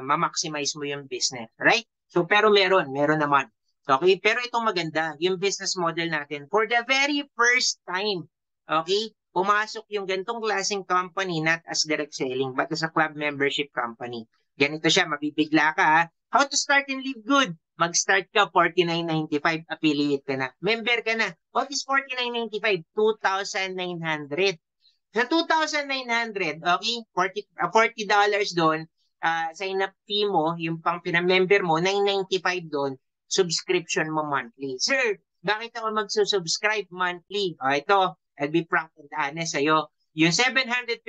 ma-maximize mo yung business. Right? So, pero meron naman. Okay? Pero itong maganda, yung business model natin, for the very first time, okay, pumasok yung gantong klaseng company not as direct selling but as a club membership company. Ganito siya, mabibigla ka ha. How to start and live good? Mag-start ka, $49.95, affiliate ka na. Member ka na. What is $49.95? $2,900. Sa 2,900, okay, $40 doon, sign up fee mo, yung pang pinamember mo, $995 doon, subscription mo monthly. Sir, bakit ako magsusubscribe monthly? Ito, I'll be frank and honest sa'yo. Yung 750,000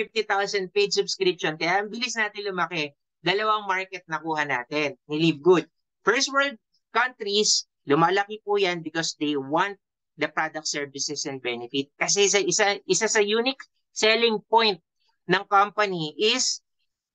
paid subscription, kaya ang bilis natin lumaki, dalawang market nakuha natin ni Live Good. First world countries, lumalaki po yan because they want the product, services, and benefit. Kasi isa sa unique selling point ng company is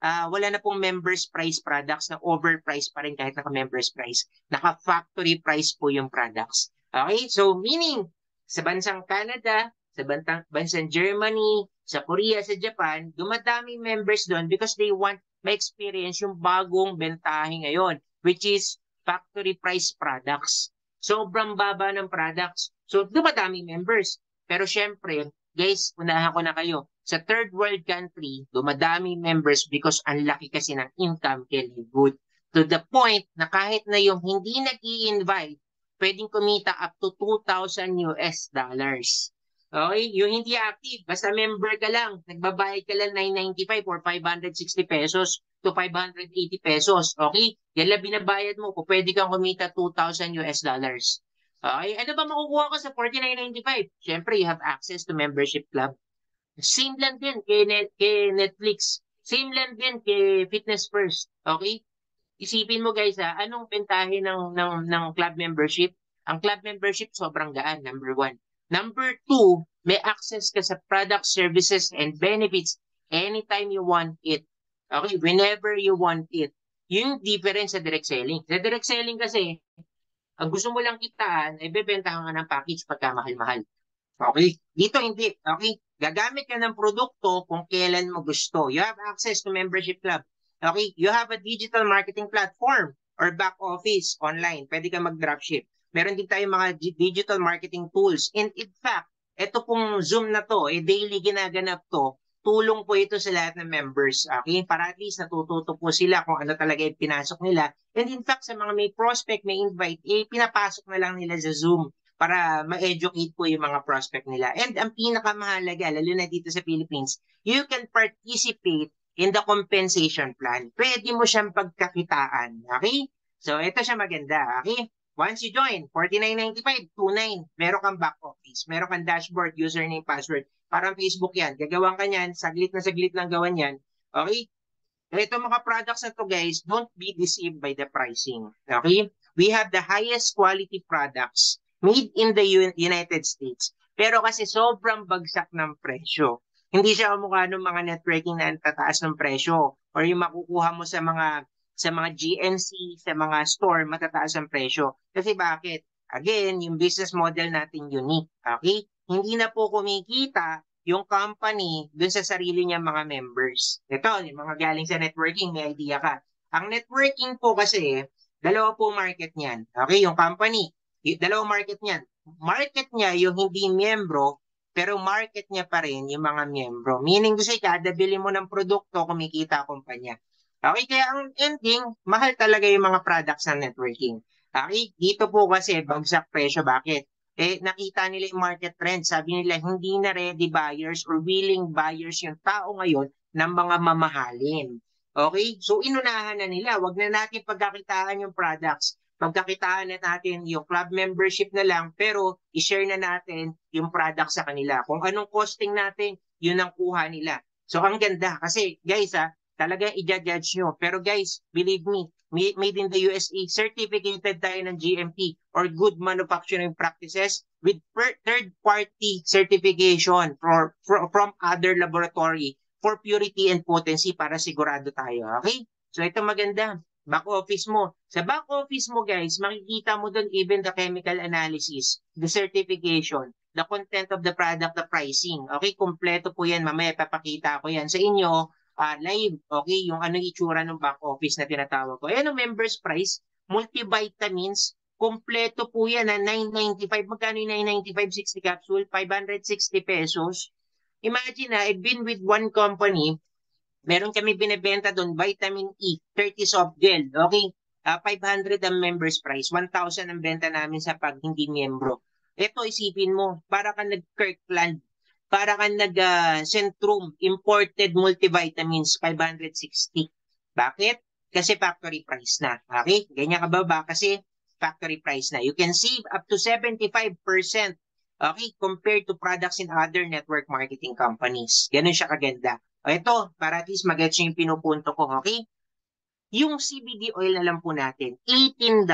wala na pong members price products na overpriced pa rin kahit naka-members price. Naka-factory price po yung products. Okay? So, meaning, sa bansang Canada, sa bansang Germany, sa Korea, sa Japan, dumadami members doon because they want ma-experience yung bagong bentahe ngayon, which is factory price products. Sobrang baba ng products. So, dumadami members. Pero syempre, guys, unahan ko na kayo. Sa third world country, dumadami members because ang laki kasi ng income kay Live Good. To the point na kahit na yung hindi nag-i-invite, pwedeng kumita up to $2,000. Okay? Yung hindi active, basta member ka lang, nagbabayad ka lang $995 or $560 to $580. Okay? Yan lang binabayad mo. Kung pwede kang kumita $2,000. Okay, ano ba makukuha ko sa $49.95? Siyempre, you have access to membership club. Same lang din kay Netflix. Same lang din kay Fitness First. Okay? Isipin mo guys anong bentahe ng club membership? Ang club membership sobrang gaan, number 1. Number 2, may access ka sa product, services, and benefits anytime you want it. Okay? Whenever you want it. Yung difference sa direct selling. Sa direct selling kasi, ang gusto mo lang kitaan, ay bebentahan ka ng package pagka mahal-mahal. Okay? Dito hindi. Okay? Gagamit ka ng produkto kung kailan mo gusto. You have access to membership club. Okay? You have a digital marketing platform or back office online. Pwede ka mag-dropship. Meron din tayong mga digital marketing tools. And in fact, ito pong Zoom na to, daily ginaganap to, tulong po ito sa lahat ng members. Okay? Para at least natututo po sila kung ano talaga yung pinasok nila. And in fact, sa mga may prospect, may invite, pinapasok na lang nila sa Zoom para ma-educate po yung mga prospect nila. And ang pinakamahalaga, lalo na dito sa Philippines, you can participate in the compensation plan. Pwede mo siyang pagkakitaan. Okay? So, ito siya maganda. Okay? Once you join, $49.95, $29. Meron kang back office, meron kang dashboard, username, password. Parang Facebook yan. Gagawan ka niyan, saglit na saglit lang gawan yan. Okay? Ito mga products na to guys, don't be deceived by the pricing. Okay? We have the highest quality products made in the United States. Pero kasi sobrang bagsak ng presyo. Hindi siya kamukha ng mga networking na tataas ng presyo or yung makukuha mo sa mga GNC, sa mga store, matataas ang presyo. Kasi bakit? Again, yung business model natin unique. Okay? Hindi na po kumikita yung company dun sa sarili niya mga members. Ito, yung mga galing sa networking, may idea ka. Ang networking po kasi, dalawa po market niyan. Okay? Yung company, dalawang market niyan. Market niya yung hindi miyembro, pero market niya pa rin yung mga miyembro. Meaning kasi kada bili mo ng produkto, kumikita ang kumpanya. Okay, kaya ang ending, mahal talaga yung mga products ng networking. Okay, dito po kasi bagsak presyo. Bakit? Nakita nila yung market trend. Sabi nila, hindi na ready buyers or willing buyers yung tao ngayon ng mga mamahalin. Okay, so inunahan na nila. Wag na natin pagkakitaan yung products. Pagkakitaan na natin yung club membership na lang, pero i-share na natin yung product sa kanila. Kung anong costing natin, yun ang kuha nila. So ang ganda kasi guys talagang i-judge nyo. Pero guys, believe me, made in the USA, certificated tayo ng GMP or Good Manufacturing Practices with third-party certification from other laboratory for purity and potency para sigurado tayo. Okay? So ito maganda. Back office mo. Sa back office mo guys, makikita mo doon even the chemical analysis, the certification, the content of the product, the pricing. Okay? Kompleto po yan. Mamaya papakita ko yan sa inyo. Live, okay, yung ano itsura ng back office na tinatawag ko. Ayan ang members price, multivitamins, kompleto po yan na $995. Magkano yung $995, 60 capsule? $560. Imagine I've been with one company Meron kami binebenta doon, vitamin E, 30 soft gel. Okay? 500 ang members price. 1,000 ang benta namin sa pag hindi miyembro. Ito, isipin mo, para ka nag-Kirkland, para ka nag-Centrum, imported multivitamins, 560. Bakit? Kasi factory price na. Okay? Ganyan kababa kasi factory price na. You can save up to 75%, okay, compared to products in other network marketing companies. Ganun siya kaganda. O ito, para at least mag-gets yung pinupunto ko, okay? Yung CBD oil na lang po natin, $18.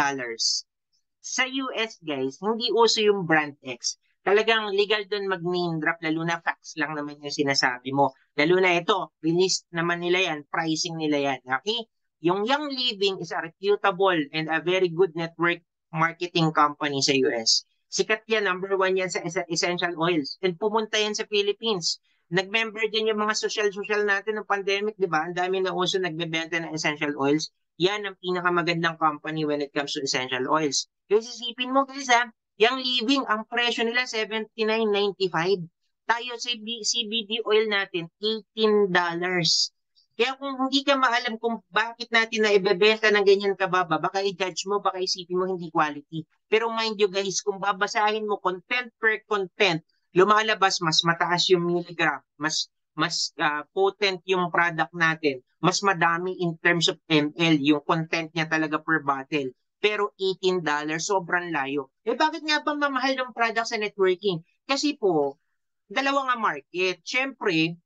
Sa US, guys, hindi uso yung brand X. Talagang legal doon mag-name drop, lalo na facts lang naman yung sinasabi mo. Lalo na ito, release naman nila yan, pricing nila yan, okay? Yung Young Living is a reputable and a very good network marketing company sa US. Sikat yan, number one yan sa essential oils. And pumunta yan sa Philippines. Nag-member din yung mga social natin ng pandemic, di ba? Ang dami na uso nagbebenta ng essential oils. Yan ang pinakamagandang company when it comes to essential oils. Kasi isipin mo guys ha, yung living, ang presyo nila $79.95. Tayo sa CBD oil natin, $18. Kaya kung hindi ka maalam kung bakit natin na ibebenta ng ganyan kababa, baka i-judge mo, baka isipin mo hindi quality. Pero mind you guys, kung babasahin mo content per content, lumalabas mas mataas yung milligram, mas potent yung product natin, mas madami in terms of ml, yung content niya talaga per bottle. Pero $18, sobrang layo. Eh bakit nga ba mamahal ng product sa networking? Kasi po, dalawa nga market. Siyempre,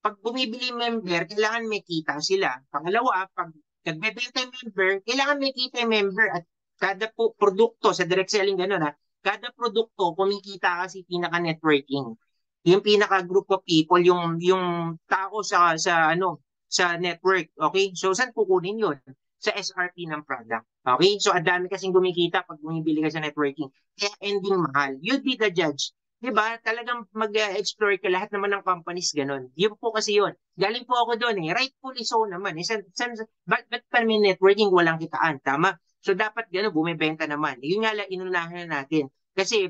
pag bumibili member, kailangan may kita sila. Pangalawa, pag nagbebenta yung member, kailangan may kita yung member at kada po produkto sa direct selling gano'n ha, kada produkto kumikita kasi pinaka-networking. Yung pinaka-group of people, yung tao sa network, okay? So saan kukunin yun? Sa SRP ng product. Okay? So ang dami kasing kumikita pag bumibili ka sa networking. Kaya ending mahal. You'd be the judge. 'Di ba? Talagang mag-explore ka, lahat naman ng companies ganun. Yun po kasi yun. Galing po ako doon eh. Rightfully so naman. Ba't pa may networking walang kitaan? Tama? So dapat gano'n, bumibenta naman. Yun nga lang, inunahan na natin. Kasi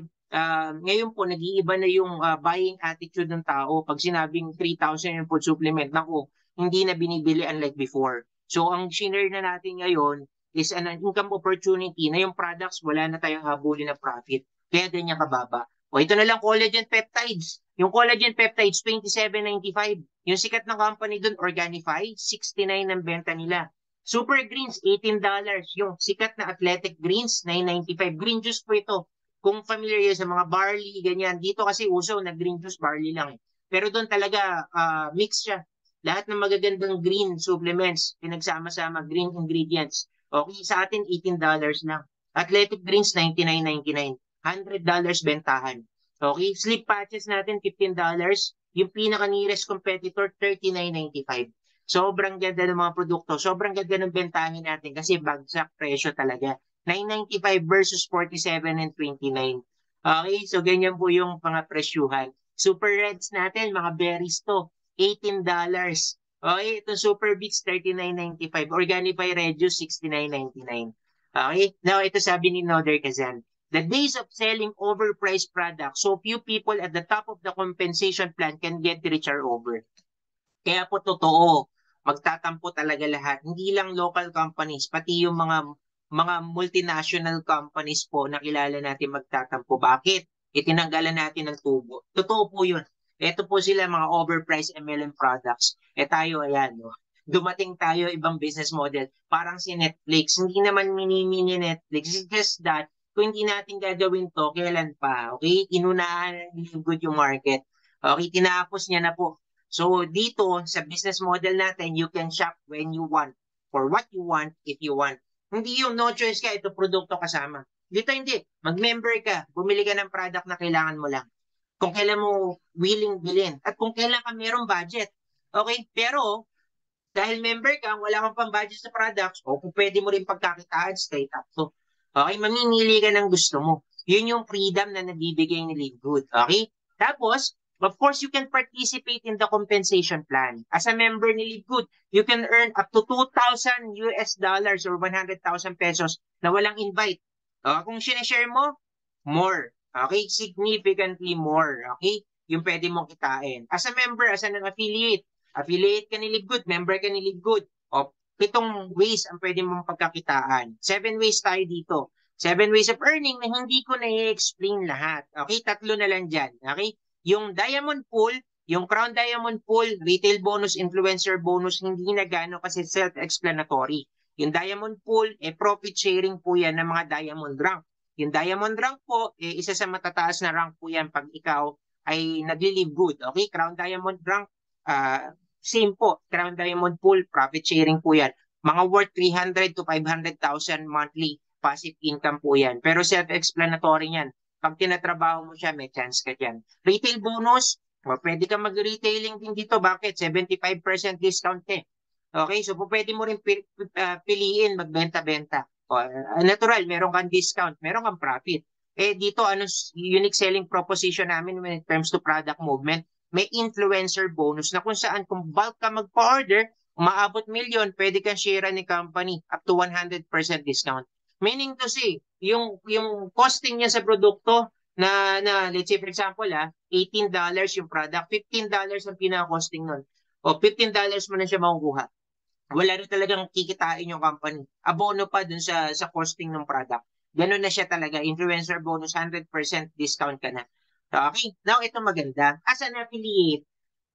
ngayon po, nag-iiba na yung buying attitude ng tao. Pag sinabing 3,000 yung food supplement, naku, hindi na binibili unlike before. So ang shinare na natin ngayon is an income opportunity na yung products, wala na tayong habulin na profit. Kaya ganyan kababa. O ito na lang, collagen peptides. Yung collagen peptides, $27.95. Yung sikat ng company dun, Organifi, $69 ang benta nila. Super Greens, $18. Yung sikat na athletic greens, $9.95. Green juice po ito. Kung familiar yun sa mga barley, ganyan. Dito kasi uso na green juice, barley lang. Pero doon talaga, mix siya. Lahat ng magagandang green supplements, pinagsama-sama, green ingredients. Okay, sa atin, $18 lang. Athletic greens, $99.99. $100 bentahan. Okay? Sleep patches natin, $15. Yung pinaka-nearest competitor, $39.95. Sobrang ganda ng mga produkto. Sobrang ganda ng bentahin natin kasi bagsak presyo talaga. $9.95 versus $47 and $29. Okay? So, ganyan po yung mga presyuhan. Super Reds natin, mga berries to, $18. Okay? Itong Super Beats, $39.95. Organifi Reduce, $69.99. Okay? Now, ito sabi ni Noder Kazan. The days of selling overpriced products, so few people at the top of the compensation plan can get rich are over. Kaya po totoo, magtatampo talaga lahat. Hindi lang local companies, pati yung mga multinational companies po na kilala natin magtatampo. Bakit? Itinanggalan natin ng tubo. Totoo po yun. Ito po sila mga overpriced MLM products. Tayo, ayan, no? Dumating tayo ibang business model. Parang si Netflix. Hindi naman mini-mini Netflix. It's just that kung hindi natin gagawin to, kailan pa? Okay? Inunahan ni good yung market. Okay? Tinapos niya na po. So dito sa business model natin, you can shop when you want, for what you want, if you want. Hindi yung no choice ka, ito produkto kasama. Dito hindi. Mag-member ka, bumili ka ng product na kailangan mo lang. Kung kailan mo willing bilhin. At kung kailan ka mayroong budget. Okay? Pero dahil member ka, wala kang pang budget sa products, o kung pwede mo rin pagkakitaan, straight up to. Okay? Mamimili ka ng gusto mo. Yun yung freedom na nabibigay ni Live Good. Okay? Tapos, of course, you can participate in the compensation plan. As a member ni Live Good, you can earn up to 2,000 US dollars or 100,000 pesos na walang invite. Kung sinishare mo, more. Okay? Significantly more. Okay? Yung pwede mong kitain. As a member, as an affiliate, Affiliate ka ni Livegood, member ka ni Livegood. O, 7 ways ang pwede mong pagkakitaan. 7 ways tayo dito. 7 ways of earning na hindi ko na-explain lahat. Okay, 3 na lang dyan. Okay, yung Diamond Pool, yung Crown Diamond Pool, retail bonus, influencer bonus, hindi na gano'n kasi self-explanatory. Yung Diamond Pool, profit sharing po yan ng mga Diamond Rank. Yung Diamond Rank po, isa sa matataas na rank po yan pag ikaw ay nagli-live good. Okay, Crown Diamond Rank, same po. Crown Diamond Pool, profit sharing po yan. Mga worth 300 to 500,000 monthly passive income po yan. Pero self-explanatory yan. Pag tinatrabaho mo siya, may chance ka dyan. Retail bonus, pwede ka mag-retailing din dito. Bakit? 75% discount eh. Okay, so pwede mo rin piliin magbenta-benta. Natural, meron kang discount, meron kang profit. Dito, unique selling proposition namin when it comes to product movement? May influencer bonus na kung saan kung bulk ka magpa-order, umaabot milyon, pwede kang share ni company up to 100% discount. Meaning to say, yung costing niya sa produkto na let's say for example, $18 yung product, $15 ang pinaka-costing nun. O $15 mo na siya makukuha. Wala na talagang kikitain yung company. Abono pa dun sa costing ng product. Ganun na siya talaga. Influencer bonus, 100% discount ka na. Okay, now ito maganda. As an affiliate,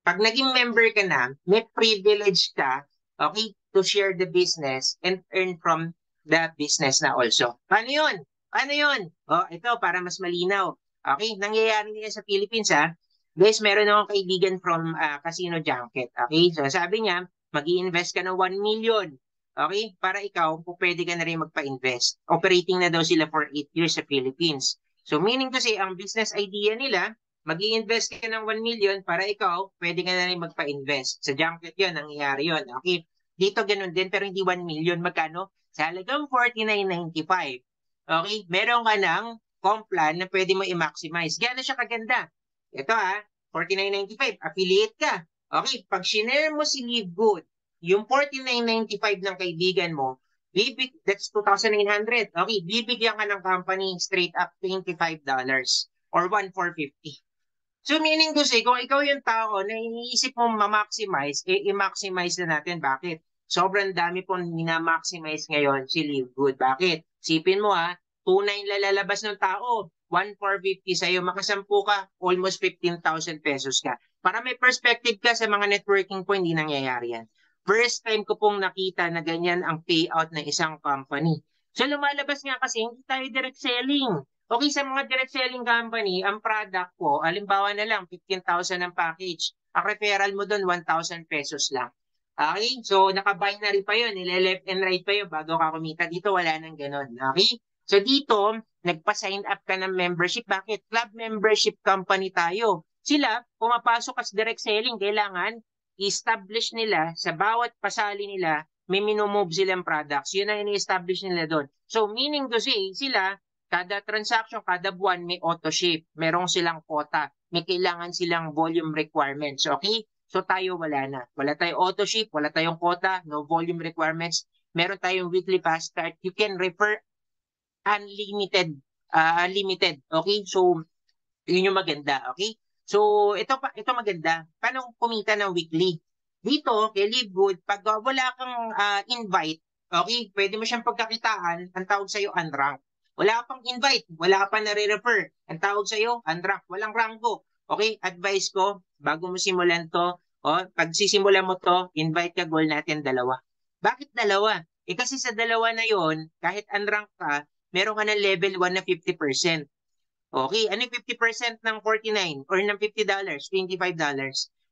pag naging member ka na, may privilege ka, okay, to share the business and earn from the business na also. Paano yun? Paano yun? Ito, para mas malinaw. Okay, nangyayari niya sa Philippines, ha? Guys, meron akong kaibigan from Casino Junket. Okay, so sabi niya, mag-i-invest ka ng 1 million. Okay, para ikaw, pwede ka na rin magpa-invest. Operating na daw sila for 8 years sa Philippines. So meaning to say, ang business idea nila, mag-i-invest ka ng 1 million para ikaw, pwede ka na rin magpa-invest. Sa Junket yun, nangyayari yun. Okay, dito ganun din, pero hindi 1 million. Magkano? Sa halagang 49.95. Okay, meron ka ng complan na pwede mo i-maximize. Gano'n siya kaganda. Ito 49.95, affiliate ka. Okay, pag shinare mo si Live Good, yung 49.95 ng kaibigan mo, that's 2,900. Okay, bibigyan ka ng company straight up $25 or 1,450. So meaning to say, kung ikaw yung tao na iniisip mo ma-maximize, i-maximize na natin. Bakit? Sobrang dami pong mina-maximize ngayon si Live Good. Bakit? Sipin mo 2,900 lalabas ng tao, 1,450 sa'yo, makasampu ka, almost 15,000 pesos ka. Para may perspective ka sa mga networking po, hindi nangyayari yan. First time ko pong nakita na ganyan ang payout ng isang company. So lumalabas nga kasi hindi tayo direct selling. Okay, sa mga direct selling company, ang product ko, halimbawa na lang, 15,000 ang package. Ang referral mo doon, 1,000 pesos lang. Okay, so naka-binary pa yun, nile-left and right pa yun bago ka kumita. Dito wala nang ganun. Okay, so dito, nagpa-sign up ka ng membership. Bakit? Club membership company tayo. Sila, pumapasok as direct selling, kailangan i-establish nila sa bawat pasali nila, may minumove silang products. Yun ang ini-establish nila doon. So meaning to say, sila, kada transaction, kada buwan, may auto-ship. Merong silang quota. May kailangan silang volume requirements. Okay? So tayo wala na. Wala tayong auto-ship, wala tayong quota, no volume requirements. Meron tayong weekly fast start. You can refer unlimited. Unlimited. Okay? So, yun yung maganda. Okay? So, ito maganda. Paano kumita ng weekly? Dito, kay Live Good, pag wala kang invite, okay, pwede mo siyang pagkakitaan, ang tawag sa'yo, unrank. Wala ka pang invite, wala ka pa nare-refer, ang tawag sa'yo, unrank. Walang rango. Okay, advice ko, bago mo simulan to, pag sisimulan mo to, invite ka, goal natin 2. Bakit 2? Kasi sa 2 na yon, kahit unrank ka, meron ka ng level 1 na 50%. Okay, ano yung 50% ng 49 or ng $50? $25.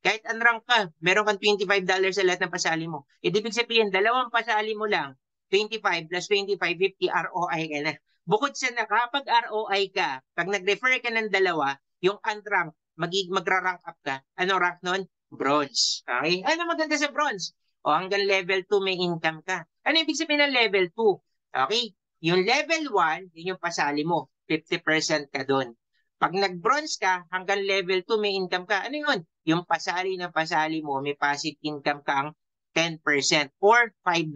Kahit unrank ka, meron kang $25 sa lahat ng pasali mo. Ibig sabihin, 2 pasali mo lang, 25 plus 25, 50, ROI ka na. Bukod sa nakapag ROI ka, pag nag-refer ka ng 2, yung unrank, magra-rank up ka. Ano rank nun? Bronze. Okay? Ano maganda sa bronze? Hanggang level 2 may income ka. Ano ibig sabihin ng level 2? Okay? Yung level 1, yun yung pasali mo. 50% ka doon. Pag nag-bronze ka, hanggang level 2 may income ka. Ano yun? Yung pasali na pasali mo, may passive income kang 10% or $5.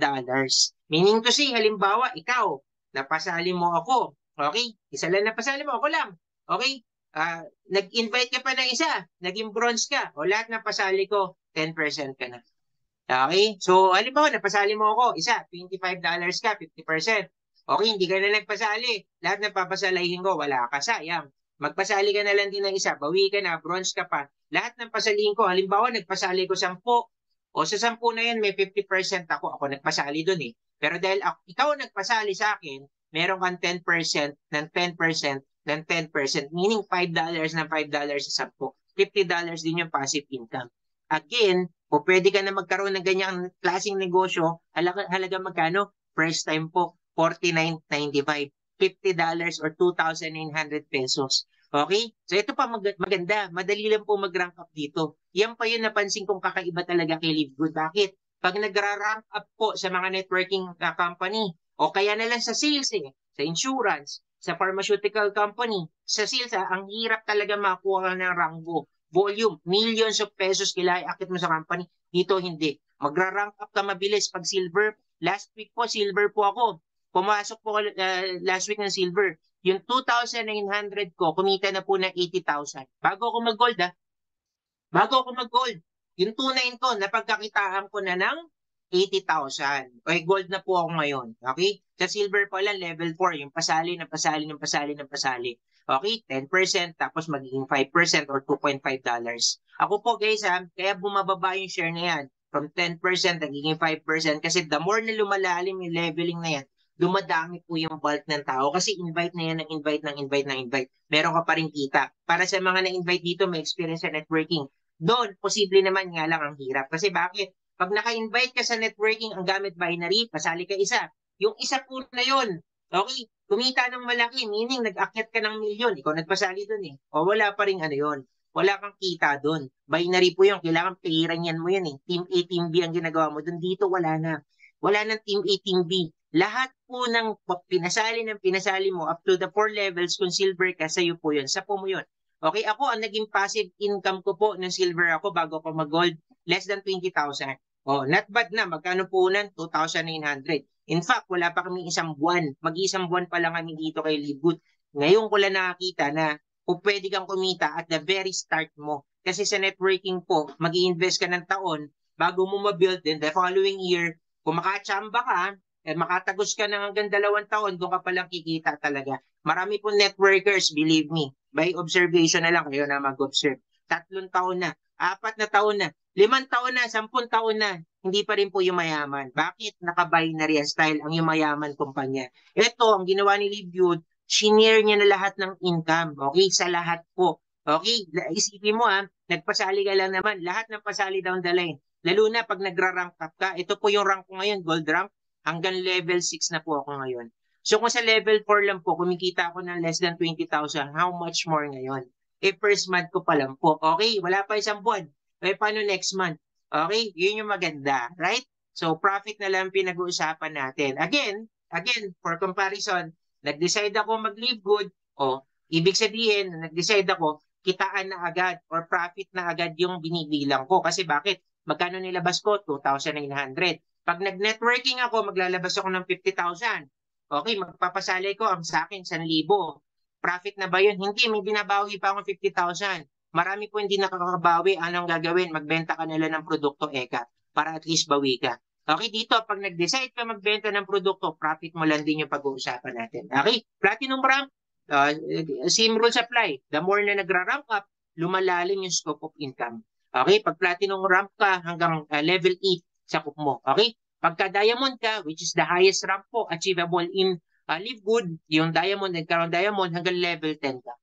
Meaning to say, halimbawa, ikaw, napasali mo ako. Okay? Isa lang napasali mo, ako lang. Okay? nag-invite ka pa ng isa, naging bronze ka, o lahat ng pasali ko, 10% ka na. Okay? So, halimbawa, napasali mo ako, isa, $25 ka, 50%. Okay, hindi ka na nagpasali. Lahat ng papasalahin ko, wala ka, sayang. Magpasali ka na lang din ng isa, bawi ka na, bronze ka pa. Lahat ng pasalihin ko, halimbawa, nagpasali ko 10, o sa 10 na yan, may 50% ako. Ako nagpasali dun eh. Pero dahil ikaw nagpasali sa akin, meron kang 10% ng 10% ng 10%, meaning $5 ng $5 sa 10. $50 din yung passive income. Again, o pwede ka na magkaroon ng ganyang klaseng negosyo, halaga magkano? First time po, $49.95. $50 or 2,900 pesos. Okay? So ito pa maganda. Madali lang po mag-rank up dito. Yan pa yun napansin kong kakaiba talaga kay Livegood. Bakit? Pag nagra-rank up po sa mga networking company, o kaya na lang sa sales sa insurance, sa pharmaceutical company, sa sales ang hirap talaga makuha ng rango. Volume, millions of pesos kailangan mo sa company. Dito hindi. Magra-rank up ka mabilis pag silver. Last week po, silver po ako. Pumasok po last week ng silver. Yung 2,900 ko, kumita na po ng 80,000. Bago ako mag-gold Bago ako mag-gold. Yung 2,900 ko, napagkakitaan ko na ng 80,000. Okay, gold na po ako ngayon. Okay? Sa silver pa lang, level 4. Yung pasali, ng pasali, ng pasali, ng pasali. Okay? 10%, tapos magiging 5% or $2.5. Ako po guys kaya bumababa yung share na yan. From 10%, nagiging 5%. Kasi the more na lumalalim yung leveling na yan, dumadami po yung bulk ng tao. Kasi invite na yan, ng invite, ng invite, ng invite. Meron ka pa rin kita. Para sa mga na-invite dito, may experience sa networking. Doon, posible naman nga lang ang hirap. Kasi bakit? Pag naka-invite ka sa networking, ang gamit binary, pasali ka isa. Yung isa po na yun, okay, kumita ng malaki, meaning nag-akyat ka ng milyon, ikaw nagpasali dun eh. O wala pa rin yun. Wala kang kita dun. Binary po yun, kailangan pairan yan mo yan eh. Team A, Team B ang ginagawa mo dun. Dito wala na. Wala ng Team A, Team B. Lahat po ng pinasali mo up to the 4 levels, kung silver ka, sa'yo po yun. Sa po mo yun. Okay, ako ang naging passive income ko po ng silver ako bago ako mag-gold, less than 20,000. Oh, not bad na. Magkano po nan? 2,900. In fact, wala pa kami isang buwan. Mag-isang buwan pa lang kami dito kay Livegood. Ngayon ko lang nakakita na kung pwede kang kumita at the very start mo. Kasi sa networking po, mag-i-invest ka ng taon bago mo ma-build, then the following year, kung makachamba ka, makatagos ka ng hanggang 2 taon, doon ka palang kikita talaga. Marami pong networkers, believe me, by observation na lang kayo na mag-observe. 3 taon na, 4 na taon na, 5 taon na, 10 taon na, hindi pa rin po yung mayaman. Bakit? Naka-binary style ang yung mayaman kumpanya. Ito, ang ginawa ni Livegood, shinare niya na lahat ng income. Okay? Sa lahat po. Okay? Isipin mo nagpasali ka lang naman. Lahat ng pasali down the line. Lalo na pag nagra-rank up ka. Ito po yung rank ko ngayon, gold rank. Hanggang level 6 na po ako ngayon. So kung sa level 4 lang po, kumikita ako ng less than 20,000, how much more ngayon? First month ko pa lang po. Okay? Wala pa isang buwan. Paano next month? Okay? Yun yung maganda. Right? So profit na lang pinag-uusapan natin. Again, for comparison, nag-decide ako mag-live good, ibig sabihin, nag-decide ako, kitaan na agad or profit na agad yung binibilang ko. Kasi bakit? Magkano nilabas ko? 2,900. Pag nag-networking ako, maglalabas ako ng 50,000. Okay, magpapasali ko ang sa akin 1,000. Profit na ba yun? Hindi, may binabawi pa akong 50,000. Marami po hindi nakakabawi. Anong gagawin? Magbenta ka nila ng produkto eka para at least bawi ka. Okay, dito, pag nag-decide ka magbenta ng produkto, profit mo lang din yung pag-uusapan natin. Okay, platinum rank, same rules apply. The more na nagra-rank up, lumalalim yung scope of income. Okay, pag platinum rank ka hanggang level 8, sakup mo. Okay, pagka diamond ka, which is the highest rank po achievable in Livegood, yung diamond, nagkaroon diamond hanggang level 10 ka.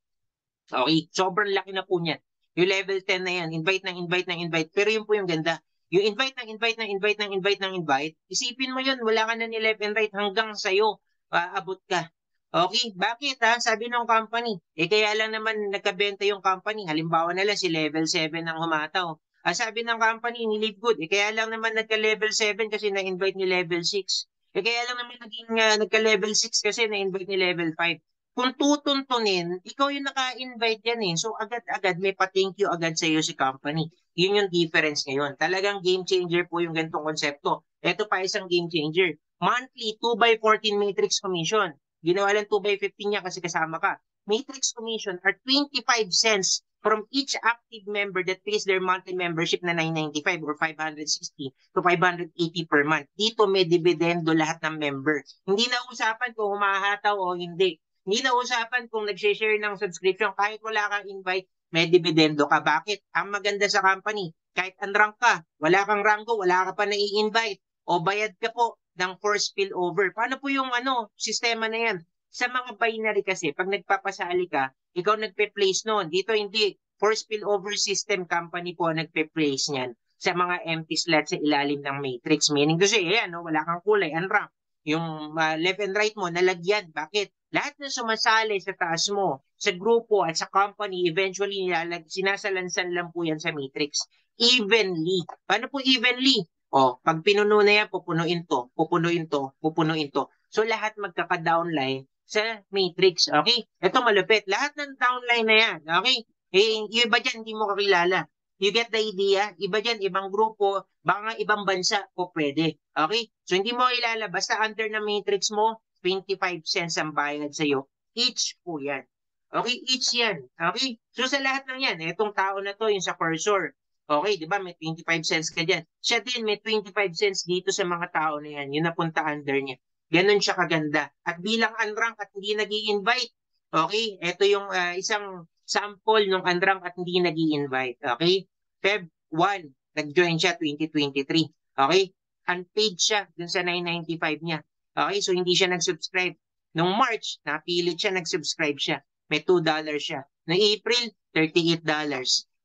Okay, sobrang laki na po niyan. Yung level 10 na yan, invite ng invite ng invite. Pero yun po yung ganda. Yung invite ng invite ng invite ng invite ng invite, isipin mo yun, wala ka na ni left and right hanggang sa'yo, abot ka. Okay, bakit Sabi ng company, kaya lang naman nagkabenta yung company. Halimbawa na lang si level 7 ang humataw. Sabi ng company ni Livegood, kaya lang naman nagka-level 7 kasi na-invite ni level 6. Kaya lang naman naging nagka-level 6 kasi na-invite ni level 5. Kung tutuntunin, ikaw yung naka-invite yan eh. So agad-agad may pa-thank you agad sa iyo si company. Yun yung difference ngayon. Talagang game changer po yung ganitong konsepto. Ito pa isang game changer. Monthly 2x14 matrix commission. Ginawa lang 2x15 niya kasi kasama ka. Matrix commission are 25 cents from each active member that pays their monthly membership na 995 or 560 to 580 per month. Dito may dividendo lahat ng member. Hindi na usapan kung humahataw o hindi. Hindi na usapan kung nag-share ng subscription. Kahit wala kang invite, may dividendo ka. Bakit? Ang maganda sa company, kahit unrank ka, wala kang rango, wala ka pa na-i-invite, o bayad ka po ng force spillover. Paano po yung sistema na yan? Sa mga binary kasi, pag nagpapasali ka, ikaw nagpe-place noon. Dito hindi. Force spillover system company po nagpe-place niyan sa mga empty slots sa ilalim ng matrix. Meaning kasi, wala kang kulay, unrank. Yung left and right mo, nalagyan. Bakit? Lahat na sumasali sa taas mo, sa grupo at sa company, eventually sinasalansan lang po yan sa matrix. Evenly. Paano po evenly? Pag pinuno na yan, pupunuin to, pupunuin to, pupunuin to. So lahat magkaka-downline sa matrix. Okay? Ito malupit. Lahat ng downline na yan. Okay? Yung iba dyan, hindi mo kakilala. You get the idea? Iba dyan, ibang grupo, baka ibang bansa po pwede. Okay? So hindi mo kakilala. Basta under na matrix mo, 25 cents ang bayad sa'yo. Each po yan. Okay? Each yan. Okay? So sa lahat ng yan, itong tao na to, yung sa cursor. Okay, di ba? May 25 cents ka dyan. Siya din may 25 cents dito sa mga tao na yan. Yung napunta under niya. Ganon siya kaganda. At bilang unrank at hindi nag-i-invite, okay, ito yung isang sample ng unrank at hindi nag-i-invite. Okay, Feb 1, nag-join siya 2023. Okay, unpaid siya dun sa 995 niya. Okay, so hindi siya nag-subscribe. Nung March, napilit siya, nag-subscribe siya. May $2 siya. Noong April, $38.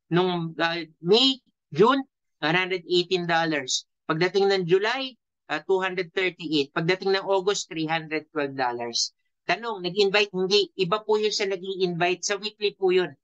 Nung May, June, $118. Pagdating ng July, 238. Pagdating ng August, $312. Tanong, nag-invite? Hindi. Iba po yun sa nag-i-invite. Sa weekly po yun.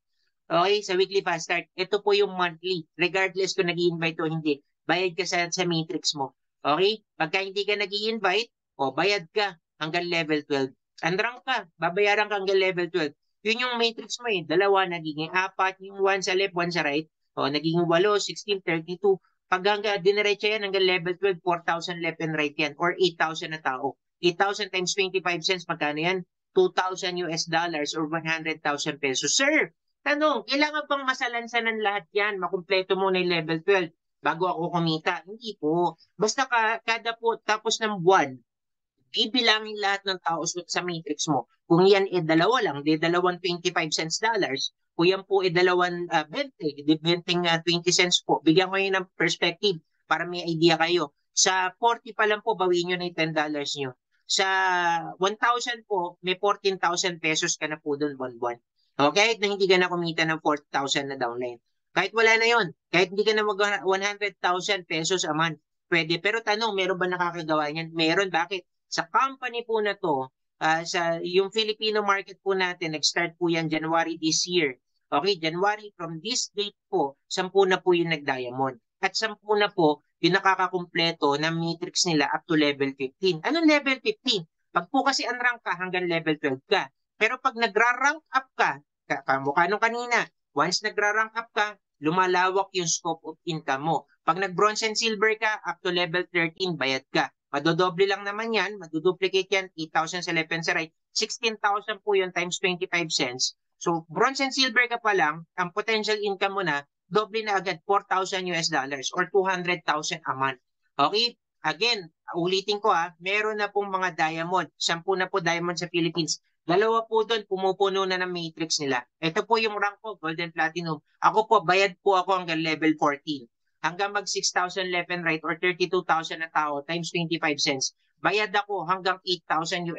Okay? Sa weekly fast start. Ito po yung monthly. Regardless kung nag-i-invite o hindi. Bayad ka sa matrix mo. Okay? Pagka hindi ka nag-i-invite, bayad ka hanggang level 12. Unrank ka, babayaran ka hanggang level 12. Yun yung matrix mo eh. Dalawa, nagiging 4. Yung 1 sa left, 1 sa right. Nagiging 8, 16, 32. Pag hanggang diniretso yan hanggang level 12, 4,000 left and right yan. Or 8,000 na tao. 8,000 times 25 cents, magkano yan? $2,000 or 100,000 pesos. Sir, tanong, kailangan bang masalansan ng lahat yan? Makumpleto mo na yung level 12 bago ako kumita? Hindi po. Basta kada po tapos ng buwan, ibilangin lahat ng tao sa matrix mo. Kung yan dalawa lang, dalawang 25 cents dollars. Kung yan po dalawang 20, 20 cents po. Bigyan ko yun ng perspective para may idea kayo. Sa 40 pa lang po, bawiin nyo na yung $10 nyo. Sa 1,000 po, may 14,000 pesos ka na po doon buwan-buwan. Okay? Kahit na hindi ka na kumita ng 4,000 na downline. Kahit wala na yon, kahit hindi ka na mag 100,000 pesos a month, pwede. Pero tanong, meron ba nakakagawa niyan? Meron. Bakit? Sa company po na to, sa yung Filipino market po natin, nag-start po yan January this year. Okay, January from this date po, 10 na po yung nag-diamond. At 10 na po yung nakakakumpleto ng matrix nila up to level 15. Anong level 15? Pag po kasi unrank ka, hanggang level 12 ka. Pero pag nagra-rank up ka, kamukha nung kanina, once nagra-rank up ka, lumalawak yung scope of income mo. Pag nag-bronze and silver ka, up to level 13, bayad ka. Madodoble lang naman yan, maduduplicate yan, 8,000 sa left and sa right, 16,000 po yun times 25 cents. So, bronze and silver ka pa lang, ang potential income mo na, doble na agad, $4,000 or 200,000 a month. Okay? Again, ulitin ko meron na pong mga diamond, 10 na po diamond sa Philippines. Dalawa po doon, pumupuno na ng matrix nila. Ito po yung rank ko, Gold and Platinum. Ako po, bayad po ako hanggang level 14. Hanggang mag 6,000 left and right or 32,000 na tao times 25 cents, bayad ako hanggang $8,000.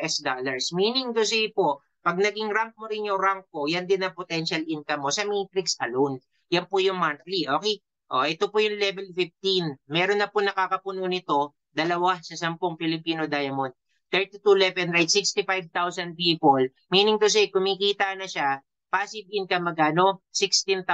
Meaning to say po, pag naging rank mo rin yung rank ko, yan din ang potential income mo sa matrix alone. Yan po yung monthly, okay? Ito po yung level 15. Meron na po nakakapuno nito, dalawa sa 10 Filipino diamond. 32 left and right, 65,000 people. Meaning to say, kumikita na siya, passive income magano? $16,000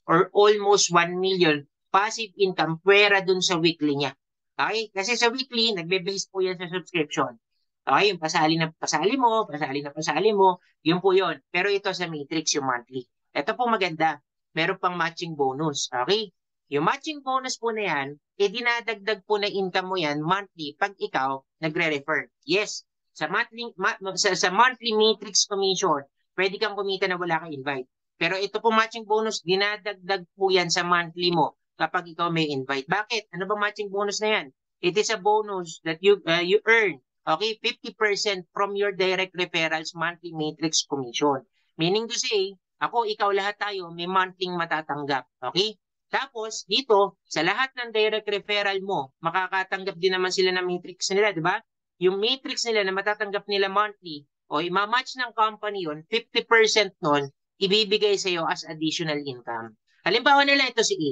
or almost 1 million passive income pwera dun sa weekly niya. Okay? Kasi sa weekly, nagbe-base po yan sa subscription. Okay? Yung pasali na pasali mo, pasali na pasali mo, yun po yun. Pero ito sa matrix, yung monthly. Ito po maganda. Meron pang matching bonus. Okay? Yung matching bonus po na yan, dinadagdag po na income mo yan monthly pag ikaw nagre-refer. Yes, sa monthly matrix commission, pwede kang kumita na wala kang invite. Pero ito po matching bonus, dinadagdag po yan sa monthly mo kapag ikaw may invite. Bakit? Ano ba matching bonus na yan? It is a bonus that you earn, okay, 50% from your direct referrals monthly matrix commission. Meaning to say, ako, ikaw, lahat tayo, may monthly matatanggap. Okay? Tapos, dito, sa lahat ng direct referral mo, makakatanggap din naman sila ng matrix nila, di ba? Yung matrix nila na matatanggap nila monthly, o ima-match ng company yon, 50% nun, ibibigay sa iyo as additional income. Halimbawa nila ito si A.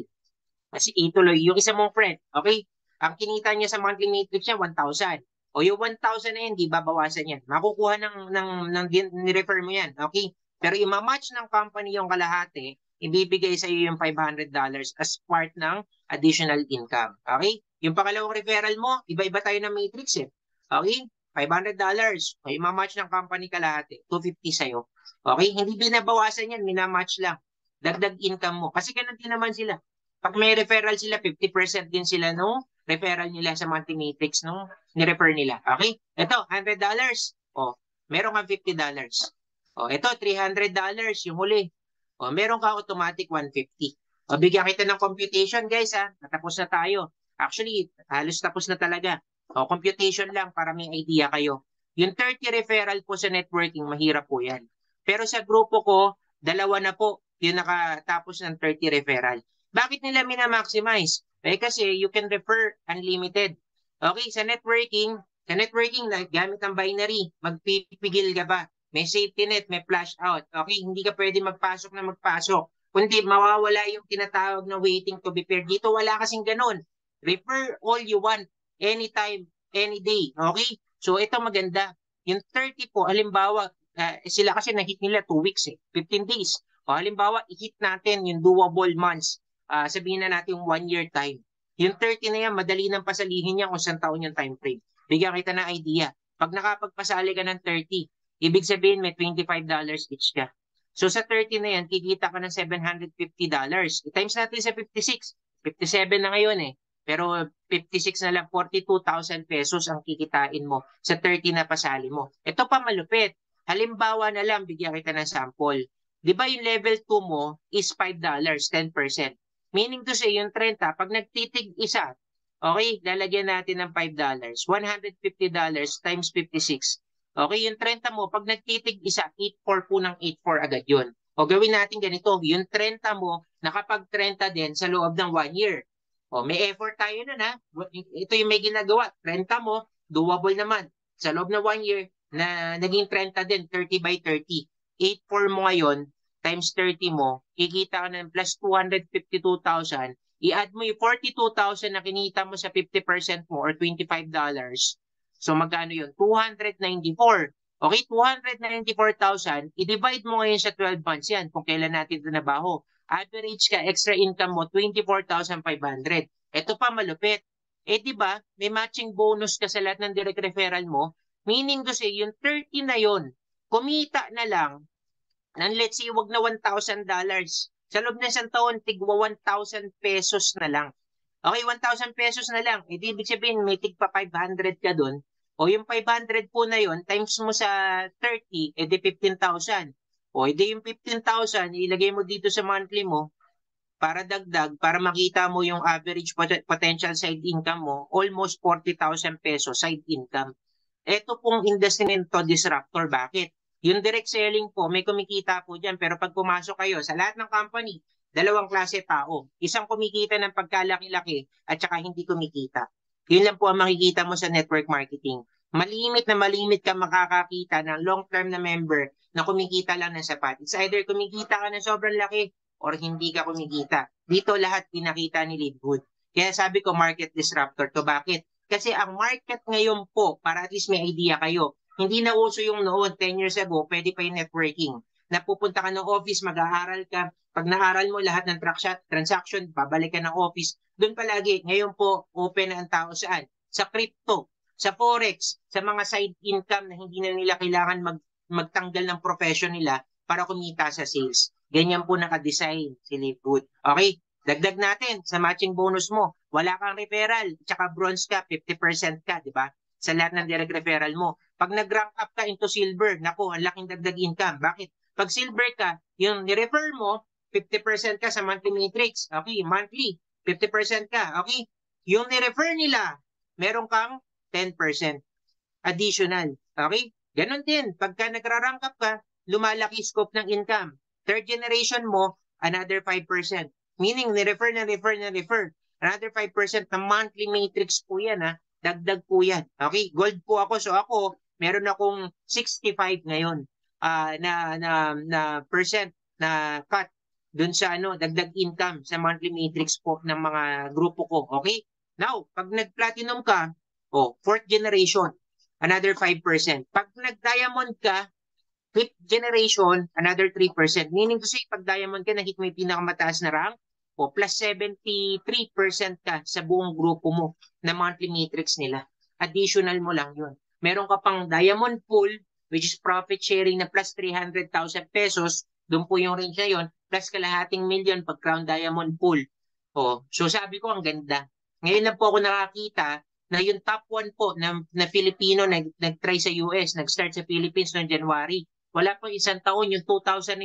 Si A tuloy, yung isa mong friend, okay? Ang kinita niya sa monthly matrix niya, 1,000. O yung 1,000 na yan, di babawasan yan. Makukuha ng ni-refer mo yan, okay? Pero ima-match ng company yung kalahati, ibibigay sa iyo yung $500 as part ng additional income. Okay? Yung pangalawang referral mo, iba-iba tayo ng matrix eh. Okay? $500. O ima-match ng company kalahati, 250 sa'yo. Okay? Hindi binabawasan yan, minamatch lang. Dagdag income mo. Kasi ganun din naman sila. Pag may referral sila, 50% din sila no referral nila sa monthly matrix no ni-refer nila. Okay? Ito, $100. O, meron kang $50. O, ito, $300 yung huli. O, meron ka automatic 150. O, bigyan kita ng computation, guys, ha. Natapos na tayo. Actually, halos tapos na talaga. O, computation lang para may idea kayo. Yung 30 referral po sa networking, mahirap po yan. Pero sa grupo ko, 2 na po yung nakatapos ng 30 referral. Bakit nila minamaximize? Kasi you can refer unlimited. Okay, sa networking, gamit ang binary, magpipigil ka ba? May safety net, may flash out. Okay, hindi ka pwede magpasok na magpasok. Kundi mawawala yung tinatawag na waiting to be paired. Dito wala kasing ganun. Refer all you want, anytime, any day. Okay? So ito maganda. Yung 30 po, halimbawa, sila kasi na-hit nila 2 weeks 15 days. O halimbawa, i-hit natin yung doable months. Sabihin na natin yung 1 year time. Yung 30 na yan, madali nang pasalihin niya kung saan taon yung time frame. Bigyan kita ng idea. Pag nakapagpasali ka ng 30, ibig sabihin may $25 each ka. So sa 30 na yan, kikita ka ng $750. I-times natin sa 56. 57 na ngayon eh. Pero 56 na lang, 42,000 pesos ang kikitain mo sa 30 na pasali mo. Ito pa malupit. Halimbawa na lang, bigyan kita ng sample. Di ba yung level 2 mo is $5, 10%. Meaning to say, yung 30, pag nagtitig isa, okay, lalagyan natin ng $5. $150 times 56. Okay, yung 30 mo, pag nagtitig isa, 8.4 po ng 8.4 agad yun. O gawin natin ganito, yung 30 mo, nakapag-30 din sa loob ng 1 year. O may effort tayo nun ha. Ito yung may ginagawa. 30 mo, doable naman. Sa loob ng 1 year, na naging 30 din, 30 by 30. 8.4 mo ngayon, times 30 mo, kikita ka ng plus 252,000. I-add mo yung 42,000 na kinita mo sa 50% mo or $25. So magkano yun? 294. Okay, 294,000. I-divide mo ngayon sa 12 months yan kung kailan natin ito nabaho. Average ka, extra income mo, 24,500. Ito pa malupit. Di ba, may matching bonus ka sa lahat ng direct referral mo. Meaning to say, yung 30 na yon, kumita na lang, and let's say, wag na $1,000. Sa loob ng isang taon, tigwa 1,000 pesos na lang. Okay, 1,000 pesos na lang. Ibig sabihin, may tigpa 500 ka dun. O yung 500 po na yon times mo sa 30, di 15,000. O di yung 15,000, ilagay mo dito sa monthly mo, para dagdag, para makita mo yung average potential side income mo, almost 40,000 pesos side income. Ito pong investment disruptor. Bakit? Yung direct selling po, may kumikita po dyan. Pero pag pumasok kayo sa lahat ng company, 2 klase tao. Isang kumikita ng pagkalaki-laki at saka hindi kumikita. Yun lang po ang makikita mo sa network marketing. Malimit na malimit ka makakakita ng long-term na member na kumikita lang ng sapat. It's either kumikita ka ng sobrang laki or hindi ka kumikita. Dito lahat pinakita ni Leadgood. Kaya sabi ko market disruptor to. Bakit? Kasi ang market ngayon po, para at least may idea kayo, hindi na uso yung noon, 10 years ago, pwede pa yung networking. Napupunta ka ng office, mag-aaral ka. Pag naaral mo lahat ng transaction, babalik ka ng office. Doon palagi, ngayon po, open na ang tao saan? Sa crypto, sa forex, sa mga side income na hindi na nila kailangan magtanggal ng profession nila para kumita sa sales. Ganyan po nakadesign si Leadgood. Okay? Dagdag natin sa matching bonus mo. Wala kang referral, tsaka bronze ka, 50% ka, di ba? Sa lahat ng direct referral mo. Pag nag-rank up ka into silver, naku, ang laking dagdag income. Bakit? Pag silver ka, yung ni-refer mo, 50% ka sa monthly matrix. Okay, monthly, 50% ka. Okay? Yung ni-refer nila, meron kang 10% additional. Okay? Ganon din. Pagka nagra-rank up ka, lumalaki scope ng income. Third generation mo, another 5%. Meaning, ni-refer na refer na refer. Another 5% na monthly matrix po yan, ha? Dagdag po yan. Okay? Gold po ako. So ako, meron akong 65 ngayon na percent na cut dun sa dagdag income sa monthly matrix po ng mga grupo ko. Okay? Now, pag nag-platinum ka, fourth generation, another 5%. Pag nag-diamond ka, fifth generation, another 3%. Meaning to say, pag diamond ka, nahit mo yung pinakamataas na rank, plus 73% ka sa buong grupo mo na monthly matrix nila. Additional mo lang yun. Meron ka pang diamond pool, which is profit sharing na plus 300,000 pesos. Doon po yung range na yun, plus kalahating million pag crown diamond pool. So sabi ko, ang ganda. Ngayon lang po ako nakakita na yung top 1 po na Filipino nag-try sa US, nag-start sa Philippines noong January. Wala pang isang taon, yung 2,900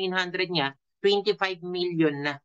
niya, 25 million na.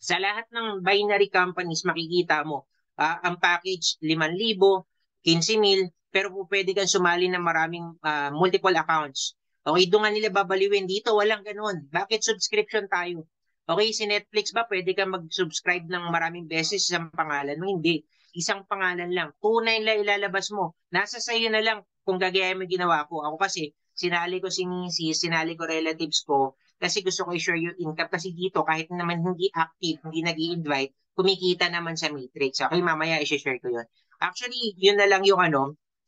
Sa lahat ng binary companies, makikita mo, ang package 5,000, 15,000, pero po pwede kang sumali ng maraming multiple accounts. Okay, doon nga nila babaliwin. Dito, walang ganun. Bakit subscription tayo? Okay, si Netflix ba, pwede kang mag-subscribe ng maraming beses sa pangalan mo? Hindi. Isang pangalan lang. Tunay lang ilalabas mo. Nasa sayo na lang kung gagayahin mo ginawa ko. Ako kasi, sinali ko si Mrs., sinali ko relatives ko, kasi gusto ko i-share yung income. Kasi dito, kahit naman hindi active, hindi nag-i-invite, kumikita naman sa Matrix. Okay, mamaya i-share ko yun. Actually, yun na lang yung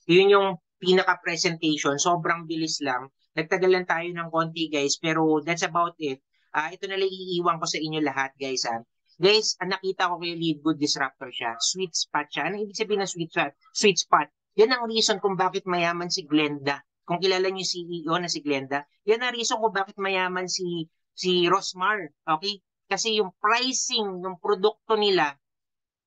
yun yung pinaka-presentation. Sobrang bilis lang. Nagtagal lang tayo ng konti, guys, pero that's about it. Ito na lang iiwan ko sa inyo lahat, guys. Guys, nakita ko kayo Live Good Disruptor siya. Sweet spot siya. Ano ibig sabihin ng sweet spot? Sweet spot. Yan ang reason kung bakit mayaman si Glenda. Kung kilala niyo yung CEO na si Glenda, yan ang reason kung bakit mayaman si Rosmar. Okay? Kasi yung pricing ng produkto nila,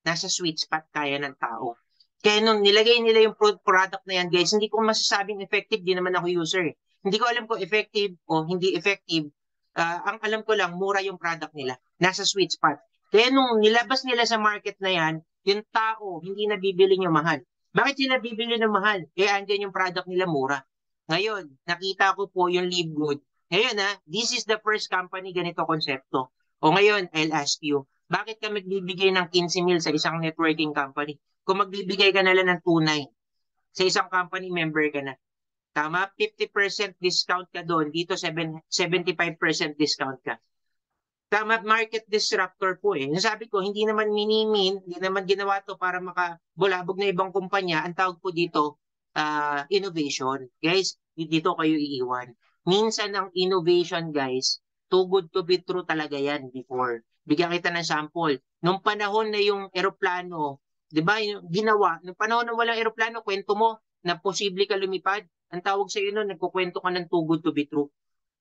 nasa sweet spot kaya ng tao. Kaya nung nilagay nila yung product na yan, guys, hindi ko masasabing effective, di naman ako user. Hindi ko alam kung effective o hindi effective. Ang alam ko lang, mura yung product nila. Nasa sweet spot. Kaya nung nilabas nila sa market na yan, yung tao, hindi na bibili nyo mahal. Bakit sila bibili ng mahal? Kaya andyan yung product nila mura. Ngayon, nakita ko po yung Live Good. Ngayon this is the first company ganito konsepto. O ngayon, I'll ask you, bakit ka magbibigay ng 15,000 sa isang networking company? Kung magbibigay ka na lang ng 2,900 sa isang company, member ka na. Tama? 50% discount ka doon. Dito, 75% discount ka. Tama, market disruptor po eh. Nasabi ko, hindi naman minimin, hindi naman ginawa to para makabulabog na ibang kumpanya. Ang tawag po dito, innovation. Guys, dito kayo iiwan. Minsan ang innovation, guys, too good to be true talaga yan before. Bigyan kita ng sample. Nung panahon na yung eroplano, di ba, ginawa, nung panahon na walang eroplano, kwento mo na posible ka lumipad. Ang tawag sa iyo nun, nagkukwento ka ng too good to be true.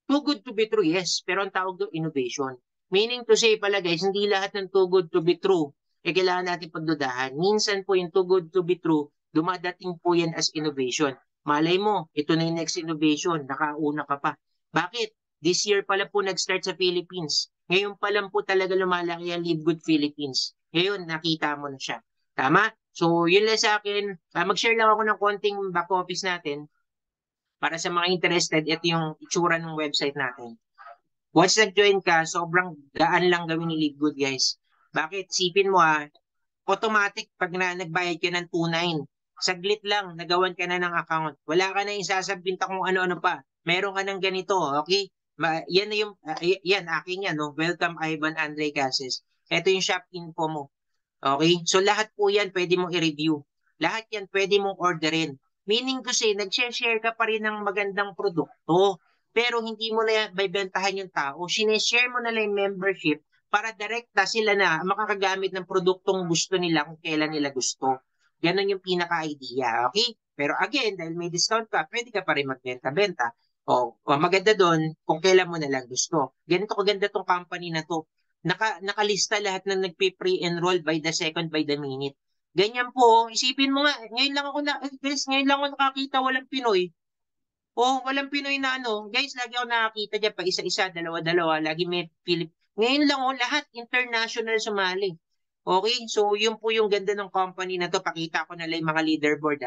Too good to be true, yes. Pero ang tawag doon, innovation. Meaning to say pala guys, hindi lahat ng too good to be true kailangan natin pagdudahan. Minsan po yung too good to be true, dumadating po yan as innovation. Malay mo, ito na yung next innovation, nakauna ka pa. Bakit? This year pala po nag-start sa Philippines. Ngayon pa lang po talaga lumalaki ang Live Good Philippines. Ngayon, nakita mo na siya. Tama? So, yun lang sa akin. Mag-share lang ako ng konting back office natin. Para sa mga interested, ito yung itsura ng website natin. Once nag-join ka, sobrang gaan lang gawin ni Live Good, guys. Bakit? Sipin mo automatic pag nagbayad ka ng 2,900, saglit lang, nagawan ka na ng account. Wala ka na yung sasabinta kung ano-ano pa. Meron ka ng ganito, okay? Yan na yung, yan, akin yan, no? Welcome, Ivan Andre Cases. Ito yung shop info mo. Okay? So lahat po yan pwede mong i-review. Lahat yan pwede mong orderin. Meaning to say, nag-share ka pa rin ng magandang produkto. Pero hindi mo na bibentahan yung tao. Sineshare mo na lang yung membership para direkta sila na makakagamit ng produktong gusto nila kung kailan nila gusto. Ganon yung pinaka-idea. Okay? Pero again, dahil may discount ka, pwede ka pa rin magbenta-benta. O maganda doon kung kailan mo na lang gusto. Ganito kaganda tong company na to. Nakalista lahat ng nagpe-pre-enroll by the second, by the minute. Ganyan po, isipin mo nga, ngayon lang ako nakakita, walang Pinoy. O walang Pinoy na ano. Guys, lagi ako nakakita dyan pa isa-isa, dalawa-dalawa. Lagi may Pilip. Ngayon lang lahat international sumali. Okay? So, yun po yung ganda ng company na to. Pakita ko na lang yung mga leaderboard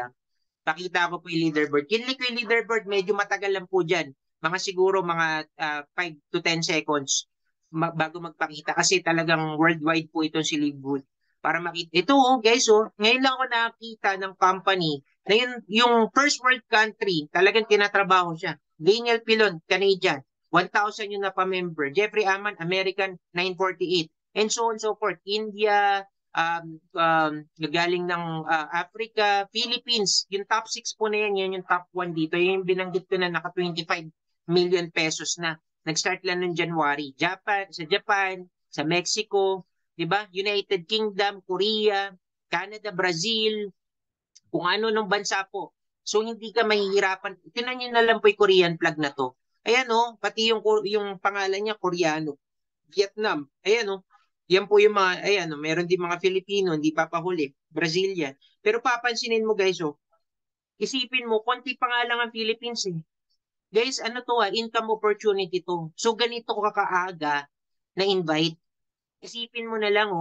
Pakita ko po yung leaderboard. Kinlik ko yung leaderboard, medyo matagal lang po dyan. Mga siguro mga 5 to 10 seconds bago magpakita kasi talagang worldwide po ito si Livewood. Para makita. Ito guys, ngayon lang ako nakakita ng company na yung first world country, talagang tinatrabaho siya. Daniel Pilon, Canadian, 1,000 yung napa-member. Jeffrey Aman, American, 948. And so on and so forth. India, galing ng Africa, Philippines, yung top 6 po na yan yung top 1 dito. Yung binanggit ko na naka 25 million pesos na. Nag-start lang noong January. Sa Japan, sa Mexico, 'di ba? United Kingdom, Korea, Canada, Brazil, kung ano nung bansa po. So hindi ka mahihirapan. Tingnan niyo na lang po yung Korean flag na to. Ayan pati yung pangalan niya Koreano. Vietnam. Ayan yan po yung mga, ayan meron din mga Filipino, hindi papahuli. Brazilian. Pero papansinin mo guys, isipin mo, konti pa nga lang ang Philippines Guys, ano to income opportunity to. So ganito ka kaaga na invite. Isipin mo na lang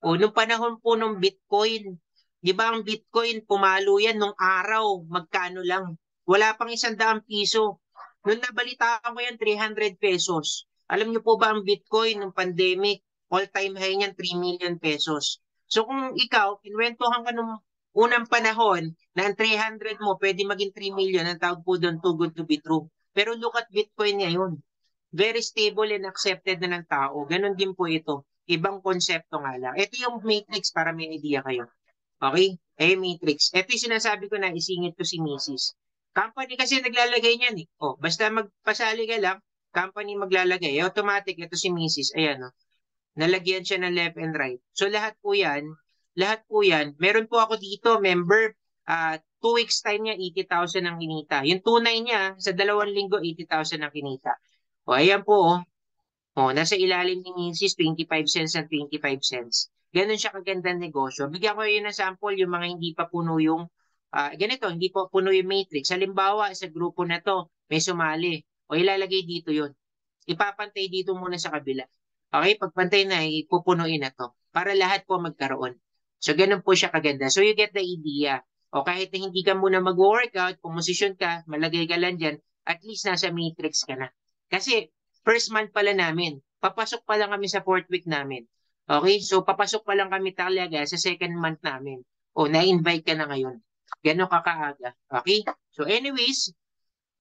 nung panahon po nung Bitcoin, 'di ba ang Bitcoin pumalo yan nung araw, magkano lang. Wala pang 100 piso. Nung nabalitaan ko yan 300 pesos. Alam niyo po ba ang Bitcoin nung pandemic, all-time high niyan 3 million pesos. So kung ikaw, kinwentuhan ka nung unang panahon na ang 300 mo pwede maging 3 million, ang tawag po doon too good to be true. Pero look at Bitcoin ngayon. Very stable and accepted na ng tao. Ganon din po ito. Ibang konsepto nga lang. Ito yung matrix para may idea kayo. Okay? Matrix. Ito yung sinasabi ko na isingit ko si Mrs. Company kasi naglalagay niyan basta magpasali ka lang, company maglalagay. Automatic, ito si Mrs. Ayan nalagyan siya ng left and right. So lahat po yan, meron po ako dito, member, 2 weeks time niya, 80,000 ang kinita. Yung tunay niya, sa 2 linggo, 80,000 ang kinita. Ayan po, nasa ilalim ni Mrs. 25 cents and 25 cents. Ganon siya kagandang negosyo. Bigyan ko yun ng sample, yung mga hindi pa puno yung, ganito, hindi pa puno yung matrix. Halimbawa, sa grupo na to, may sumali. Ilalagay dito yun. Ipapantay dito muna sa kabila. Okay, pagpantay na, ipupunuin na to. Para lahat po magkaroon. So, ganun po siya kaganda. So, you get the idea. Kahit na hindi ka muna mag-workout, pumosisyon ka, malagay ka lang dyan, at least nasa matrix ka na. Kasi, first month pala namin. Papasok pa lang kami sa 4th week namin. Okay, so papasok pa lang kami talaga sa 2nd month namin. Na-invite ka na ngayon. Ganun ka kaaga. Okay? So, anyways,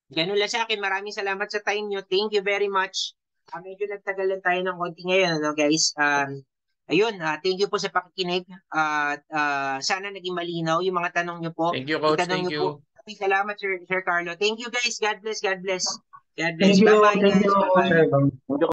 ganun lang sa akin. Maraming salamat sa time nyo. Thank you very much. Medyo nagtagal lang tayo ng konti ngayon, guys. Ayun, thank you po sa pakikinig. Sana naging malinaw yung mga tanong nyo po. Thank you, Coach. Itanong Thank nyo you. po. Salamat, Sir Carlo. Thank you, guys. God bless. God bless. God bless. Thank you, Bye-bye, thank guys. you, Bye-bye. sir.